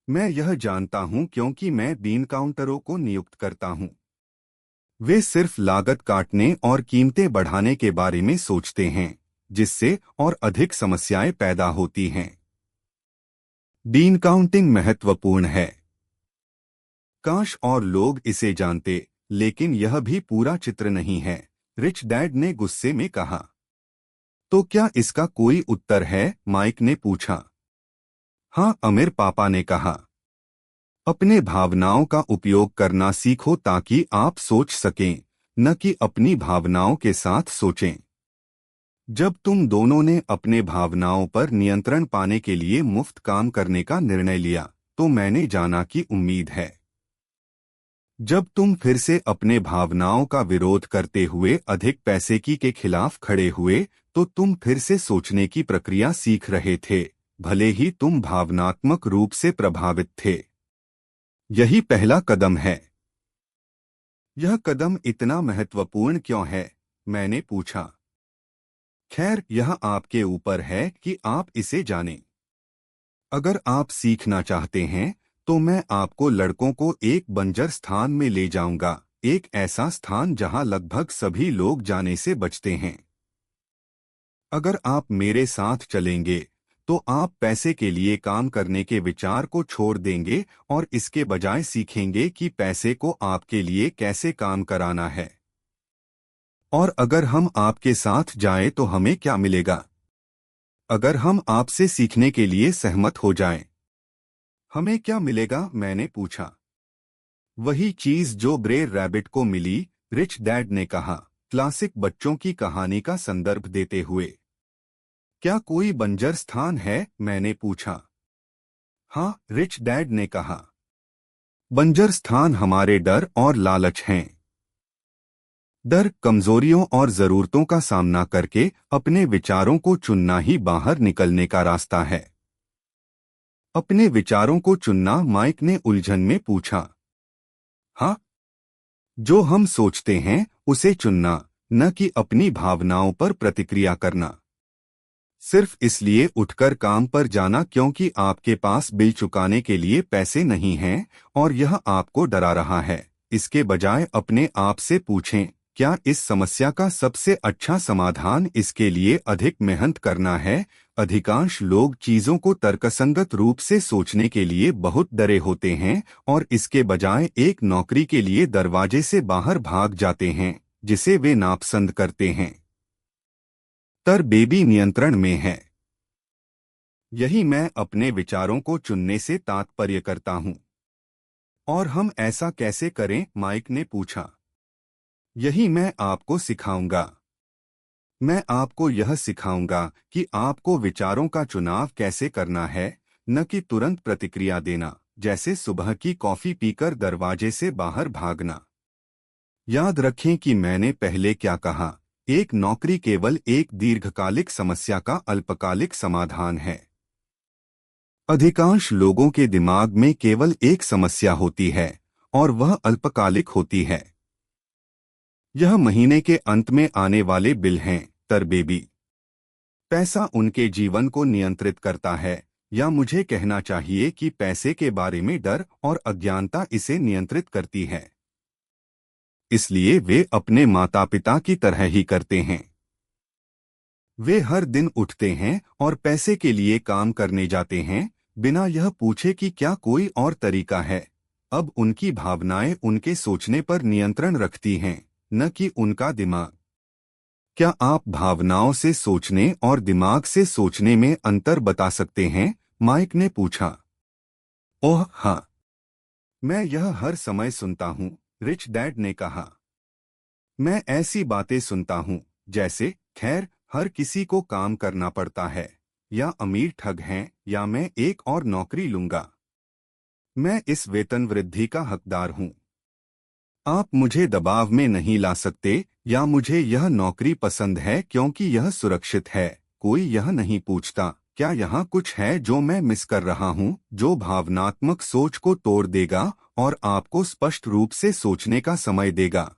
मैं यह जानता हूं क्योंकि मैं बीन काउंटरों को नियुक्त करता हूं। वे सिर्फ लागत काटने और कीमतें बढ़ाने के बारे में सोचते हैं, जिससे और अधिक समस्याएं पैदा होती हैं। बीन काउंटिंग महत्वपूर्ण है। काश और लोग इसे जानते, लेकिन यह भी पूरा चित्र नहीं है, रिच डैड ने गुस्से में कहा। तो क्या इसका कोई उत्तर है? माइक ने पूछा। हाँ, अमीर पापा ने कहा। अपने भावनाओं का उपयोग करना सीखो ताकि आप सोच सकें, न कि अपनी भावनाओं के साथ सोचें। जब तुम दोनों ने अपने भावनाओं पर नियंत्रण पाने के लिए मुफ्त काम करने का निर्णय लिया, तो मैंने जाना कि उम्मीद है। जब तुम फिर से अपने भावनाओं का विरोध करते हुए अधिक पैसे के खिलाफ खड़े हुए, तो तुम फिर से सोचने की प्रक्रिया सीख रहे थे, भले ही तुम भावनात्मक रूप से प्रभावित थे। यही पहला कदम है। यह कदम इतना महत्वपूर्ण क्यों है? मैंने पूछा। खैर, यह आपके ऊपर है कि आप इसे जानें। अगर आप सीखना चाहते हैं, तो मैं आपको लड़कों को एक बंजर स्थान में ले जाऊंगा, एक ऐसा स्थान जहां लगभग सभी लोग जाने से बचते हैं। अगर आप मेरे साथ चलेंगे, तो आप पैसे के लिए काम करने के विचार को छोड़ देंगे और इसके बजाय सीखेंगे कि पैसे को आपके लिए कैसे काम कराना है। और अगर हम आपके साथ जाएं तो हमें क्या मिलेगा? अगर हम आपसे सीखने के लिए सहमत हो जाएं, हमें क्या मिलेगा? मैंने पूछा। वही चीज जो ब्रेर रैबिट को मिली, रिच डैड ने कहा, क्लासिक बच्चों की कहानी का संदर्भ देते हुए। क्या कोई बंजर स्थान है? मैंने पूछा। हाँ, रिच डैड ने कहा। बंजर स्थान हमारे डर और लालच हैं। डर कमजोरियों और जरूरतों का सामना करके अपने विचारों को चुनना ही बाहर निकलने का रास्ता है। अपने विचारों को चुनना? माइक ने उलझन में पूछा। हाँ, जो हम सोचते हैं उसे चुनना, न कि अपनी भावनाओं पर प्रतिक्रिया करना। सिर्फ इसलिए उठकर काम पर जाना क्योंकि आपके पास बिल चुकाने के लिए पैसे नहीं हैं और यह आपको डरा रहा है। इसके बजाय अपने आप से पूछें, क्या इस समस्या का सबसे अच्छा समाधान इसके लिए अधिक मेहनत करना है? अधिकांश लोग चीजों को तर्कसंगत रूप से सोचने के लिए बहुत डरे होते हैं और इसके बजाय एक नौकरी के लिए दरवाजे से बाहर भाग जाते हैं, जिसे वे नापसंद करते हैं। तर बेबी नियंत्रण में है। यही मैं अपने विचारों को चुनने से तात्पर्य करता हूं। और हम ऐसा कैसे करें? माइक ने पूछा। यही मैं आपको सिखाऊंगा। मैं आपको यह सिखाऊंगा कि आपको विचारों का चुनाव कैसे करना है, न कि तुरंत प्रतिक्रिया देना, जैसे सुबह की कॉफी पीकर दरवाजे से बाहर भागना। याद रखें कि मैंने पहले क्या कहा, एक नौकरी केवल एक दीर्घकालिक समस्या का अल्पकालिक समाधान है। अधिकांश लोगों के दिमाग में केवल एक समस्या होती है और वह अल्पकालिक होती है। यह महीने के अंत में आने वाले बिल हैं, तर बेबी। पैसा उनके जीवन को नियंत्रित करता है, या मुझे कहना चाहिए कि पैसे के बारे में डर और अज्ञानता इसे नियंत्रित करती है। इसलिए वे अपने माता पिता की तरह ही करते हैं। वे हर दिन उठते हैं और पैसे के लिए काम करने जाते हैं, बिना यह पूछे कि क्या कोई और तरीका है। अब उनकी भावनाएं उनके सोचने पर नियंत्रण रखती हैं, न कि उनका दिमाग। क्या आप भावनाओं से सोचने और दिमाग से सोचने में अंतर बता सकते हैं? माइक ने पूछा। ओह हाँ, मैं यह हर समय सुनता हूँ, रिच डैड ने कहा। मैं ऐसी बातें सुनता हूँ जैसे, खैर, हर किसी को काम करना पड़ता है, या अमीर ठग हैं, या मैं एक और नौकरी लूंगा। मैं इस वेतन वृद्धि का हकदार हूँ। आप मुझे दबाव में नहीं ला सकते, या मुझे यह नौकरी पसंद है क्योंकि यह सुरक्षित है। कोई यह नहीं पूछता, क्या यहाँ कुछ है जो मैं मिस कर रहा हूँ, जो भावनात्मक सोच को तोड़ देगा और आपको स्पष्ट रूप से सोचने का समय देगा।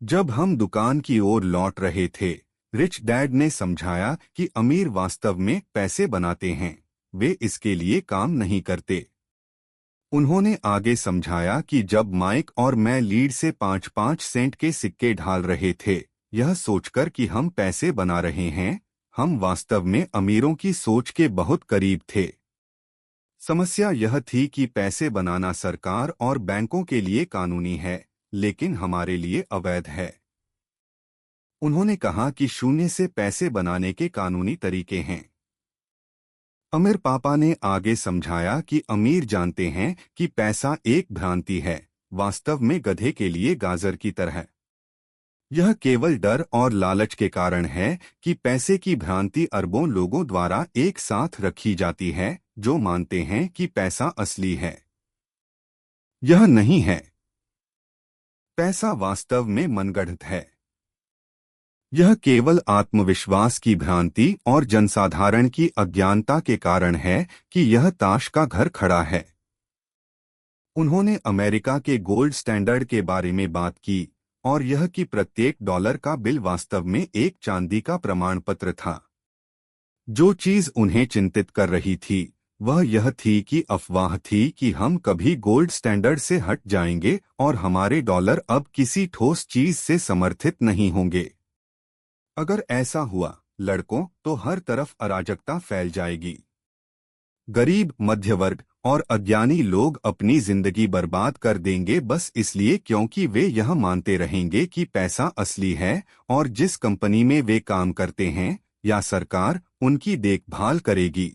जब हम दुकान की ओर लौट रहे थे, रिच डैड ने समझाया कि अमीर वास्तव में पैसे बनाते हैं, वे इसके लिए काम नहीं करते। उन्होंने आगे समझाया कि जब माइक और मैं लीड से 5-5 सेंट के सिक्के ढाल रहे थे, यह सोचकर कि हम पैसे बना रहे हैं, हम वास्तव में अमीरों की सोच के बहुत करीब थे। समस्या यह थी कि पैसे बनाना सरकार और बैंकों के लिए कानूनी है, लेकिन हमारे लिए अवैध है। उन्होंने कहा कि शून्य से पैसे बनाने के कानूनी तरीके हैं। अमीर पापा ने आगे समझाया कि अमीर जानते हैं कि पैसा एक भ्रांति है, वास्तव में गधे के लिए गाजर की तरह। यह केवल डर और लालच के कारण है कि पैसे की भ्रांति अरबों लोगों द्वारा एक साथ रखी जाती है, जो मानते हैं कि पैसा असली है। यह नहीं है। पैसा वास्तव में मनगढ़ंत है। यह केवल आत्मविश्वास की भ्रांति और जनसाधारण की अज्ञानता के कारण है कि यह ताश का घर खड़ा है। उन्होंने अमेरिका के गोल्ड स्टैंडर्ड के बारे में बात की, और यह कि प्रत्येक डॉलर का बिल वास्तव में एक चांदी का प्रमाण पत्र था। जो चीज उन्हें चिंतित कर रही थी, वह यह थी कि अफवाह थी कि हम कभी गोल्ड स्टैंडर्ड से हट जाएंगे और हमारे डॉलर अब किसी ठोस चीज से समर्थित नहीं होंगे। अगर ऐसा हुआ, लड़कों, तो हर तरफ अराजकता फैल जाएगी। गरीब, मध्यवर्ग और अज्ञानी लोग अपनी जिंदगी बर्बाद कर देंगे बस इसलिए क्योंकि वे यह मानते रहेंगे कि पैसा असली है और जिस कंपनी में वे काम करते हैं या सरकार उनकी देखभाल करेगी।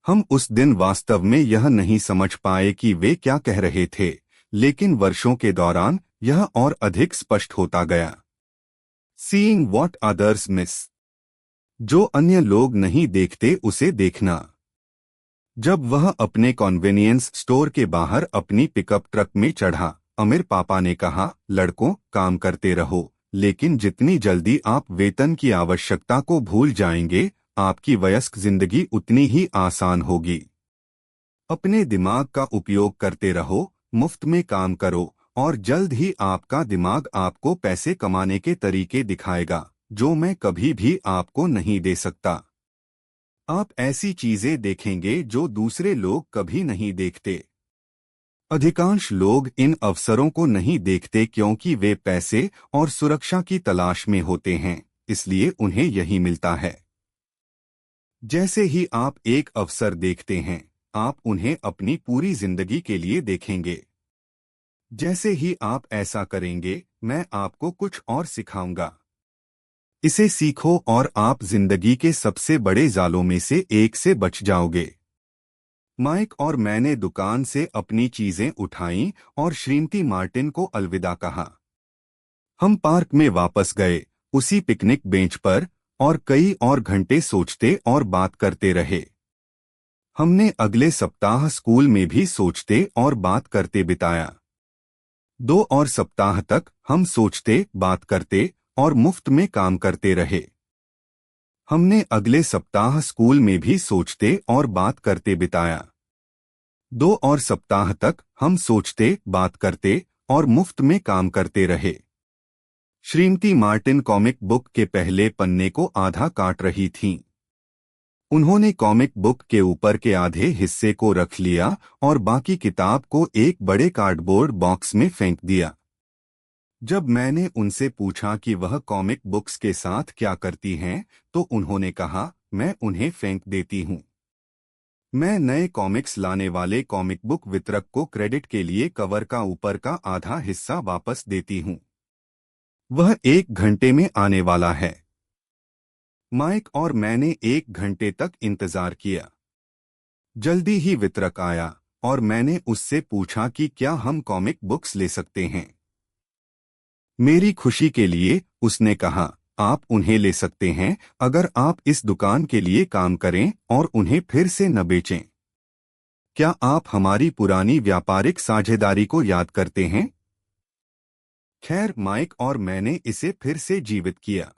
हम उस दिन वास्तव में यह नहीं समझ पाए कि वे क्या कह रहे थे, लेकिन वर्षों के दौरान यह और अधिक स्पष्ट होता गया। Seeing what others miss। जो अन्य लोग नहीं देखते उसे देखना। जब वह अपने कन्वीनियंस स्टोर के बाहर अपनी पिकअप ट्रक में चढ़ा, अमीर पापा ने कहा, लड़कों, काम करते रहो, लेकिन जितनी जल्दी आप वेतन की आवश्यकता को भूल जाएंगे, आपकी वयस्क जिंदगी उतनी ही आसान होगी। अपने दिमाग का उपयोग करते रहो, मुफ्त में काम करो, और जल्द ही आपका दिमाग आपको पैसे कमाने के तरीके दिखाएगा, जो मैं कभी भी आपको नहीं दे सकता। आप ऐसी चीजें देखेंगे जो दूसरे लोग कभी नहीं देखते। अधिकांश लोग इन अवसरों को नहीं देखते क्योंकि वे पैसे और सुरक्षा की तलाश में होते हैं, इसलिए उन्हें यही मिलता है। जैसे ही आप एक अवसर देखते हैं, आप उन्हें अपनी पूरी जिंदगी के लिए देखेंगे। जैसे ही आप ऐसा करेंगे, मैं आपको कुछ और सिखाऊंगा। इसे सीखो और आप जिंदगी के सबसे बड़े जालों में से एक से बच जाओगे। माइक और मैंने दुकान से अपनी चीजें उठाईं और श्रीमती मार्टिन को अलविदा कहा। हम पार्क में वापस गए, उसी पिकनिक बेंच पर, और कई और घंटे सोचते और बात करते रहे। हमने अगले सप्ताह स्कूल में भी सोचते और बात करते बिताया। 2 और सप्ताह तक हम सोचते, बात करते और मुफ्त में काम करते रहे। हमने अगले सप्ताह स्कूल में भी सोचते और बात करते बिताया। 2 और सप्ताह तक हम सोचते, बात करते और मुफ्त में काम करते रहे। श्रीमती मार्टिन कॉमिक बुक के पहले पन्ने को आधा काट रही थीं। उन्होंने कॉमिक बुक के ऊपर के आधे हिस्से को रख लिया और बाकी किताब को एक बड़े कार्डबोर्ड बॉक्स में फेंक दिया। जब मैंने उनसे पूछा कि वह कॉमिक बुक्स के साथ क्या करती हैं, तो उन्होंने कहा, मैं उन्हें फेंक देती हूँ। मैं नए कॉमिक्स लाने वाले कॉमिक बुक वितरक को क्रेडिट के लिए कवर का ऊपर का आधा हिस्सा वापस देती हूँ। वह 1 घंटे में आने वाला है। माइक और मैंने 1 घंटे तक इंतजार किया। जल्दी ही वितरक आया और मैंने उससे पूछा कि क्या हम कॉमिक बुक्स ले सकते हैं। मेरी खुशी के लिए उसने कहा, आप उन्हें ले सकते हैं अगर आप इस दुकान के लिए काम करें और उन्हें फिर से न बेचें। क्या आप हमारी पुरानी व्यापारिक साझेदारी को याद करते हैं? खैर, माइक और मैंने इसे फिर से जीवित किया।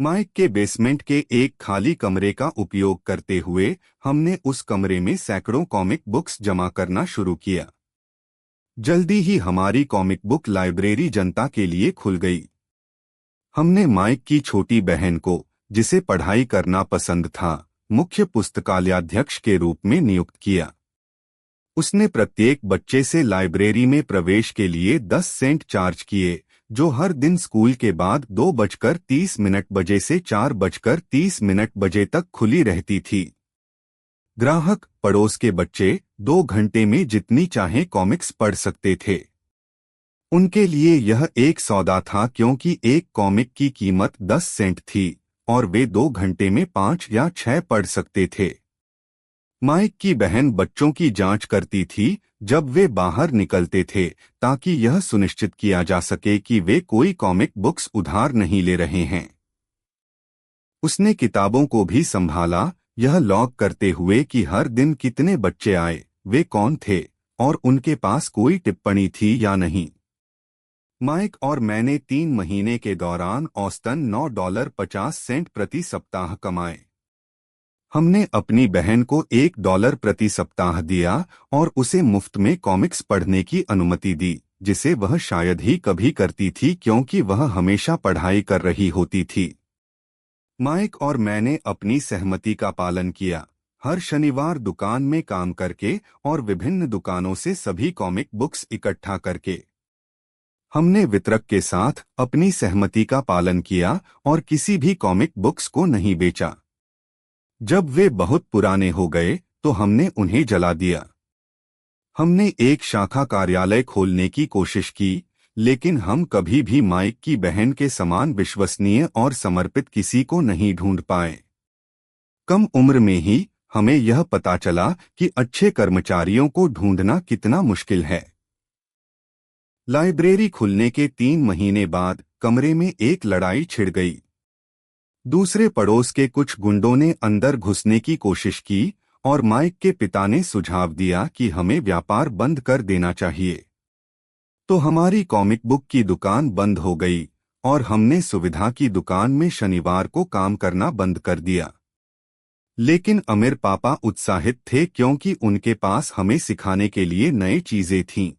माइक के बेसमेंट के एक खाली कमरे का उपयोग करते हुए हमने उस कमरे में सैकड़ों कॉमिक बुक्स जमा करना शुरू किया। जल्दी ही हमारी कॉमिक बुक लाइब्रेरी जनता के लिए खुल गई। हमने माइक की छोटी बहन को, जिसे पढ़ाई करना पसंद था, मुख्य पुस्तकालयाध्यक्ष के रूप में नियुक्त किया। उसने प्रत्येक बच्चे से लाइब्रेरी में प्रवेश के लिए 10 सेंट चार्ज किए, जो हर दिन स्कूल के बाद 2:30 बजे से 4:30 बजे तक खुली रहती थी। ग्राहक, पड़ोस के बच्चे 2 घंटे में जितनी चाहे कॉमिक्स पढ़ सकते थे। उनके लिए यह एक सौदा था क्योंकि एक कॉमिक की कीमत 10 सेंट थी और वे 2 घंटे में 5 या 6 पढ़ सकते थे। माइक की बहन बच्चों की जांच करती थी जब वे बाहर निकलते थे, ताकि यह सुनिश्चित किया जा सके कि वे कोई कॉमिक बुक्स उधार नहीं ले रहे हैं। उसने किताबों को भी संभाला, यह लॉग करते हुए कि हर दिन कितने बच्चे आए, वे कौन थे और उनके पास कोई टिप्पणी थी या नहीं। माइक और मैंने 3 महीने के दौरान औसतन $9.50 प्रति सप्ताह कमाए। हमने अपनी बहन को $1 प्रति सप्ताह दिया और उसे मुफ्त में कॉमिक्स पढ़ने की अनुमति दी, जिसे वह शायद ही कभी करती थी क्योंकि वह हमेशा पढ़ाई कर रही होती थी। माइक और मैंने अपनी सहमति का पालन किया, हर शनिवार दुकान में काम करके और विभिन्न दुकानों से सभी कॉमिक बुक्स इकट्ठा करके। हमने वितरक के साथ अपनी सहमति का पालन किया और किसी भी कॉमिक बुक्स को नहीं बेचा। जब वे बहुत पुराने हो गए तो हमने उन्हें जला दिया। हमने एक शाखा कार्यालय खोलने की कोशिश की, लेकिन हम कभी भी माइक की बहन के समान विश्वसनीय और समर्पित किसी को नहीं ढूंढ पाए। कम उम्र में ही हमें यह पता चला कि अच्छे कर्मचारियों को ढूंढना कितना मुश्किल है। लाइब्रेरी खुलने के 3 महीने बाद कमरे में एक लड़ाई छिड़ गई। दूसरे पड़ोस के कुछ गुंडों ने अंदर घुसने की कोशिश की और माइक के पिता ने सुझाव दिया कि हमें व्यापार बंद कर देना चाहिए। तो हमारी कॉमिक बुक की दुकान बंद हो गई और हमने सुविधा की दुकान में शनिवार को काम करना बंद कर दिया। लेकिन अमीर पापा उत्साहित थे क्योंकि उनके पास हमें सिखाने के लिए नई चीजें थीं।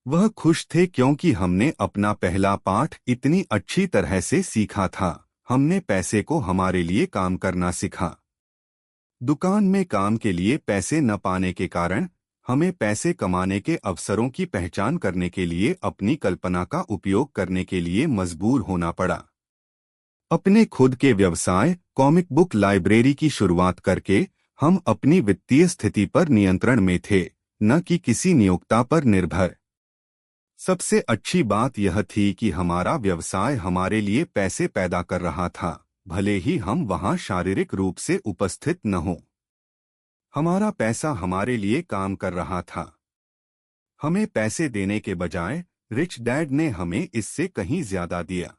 वह खुश थे क्योंकि हमने अपना पहला पाठ इतनी अच्छी तरह से सीखा था। हमने पैसे को हमारे लिए काम करना सीखा। दुकान में काम के लिए पैसे न पाने के कारण हमें पैसे कमाने के अवसरों की पहचान करने के लिए अपनी कल्पना का उपयोग करने के लिए मजबूर होना पड़ा। अपने खुद के व्यवसाय कॉमिक बुक लाइब्रेरी की शुरुआत करके हम अपनी वित्तीय स्थिति पर नियंत्रण में थे, न कि किसी नियोक्ता पर निर्भर। सबसे अच्छी बात यह थी कि हमारा व्यवसाय हमारे लिए पैसे पैदा कर रहा था, भले ही हम वहां शारीरिक रूप से उपस्थित न हों। हमारा पैसा हमारे लिए काम कर रहा था। हमें पैसे देने के बजाय रिच डैड ने हमें इससे कहीं ज्यादा दिया।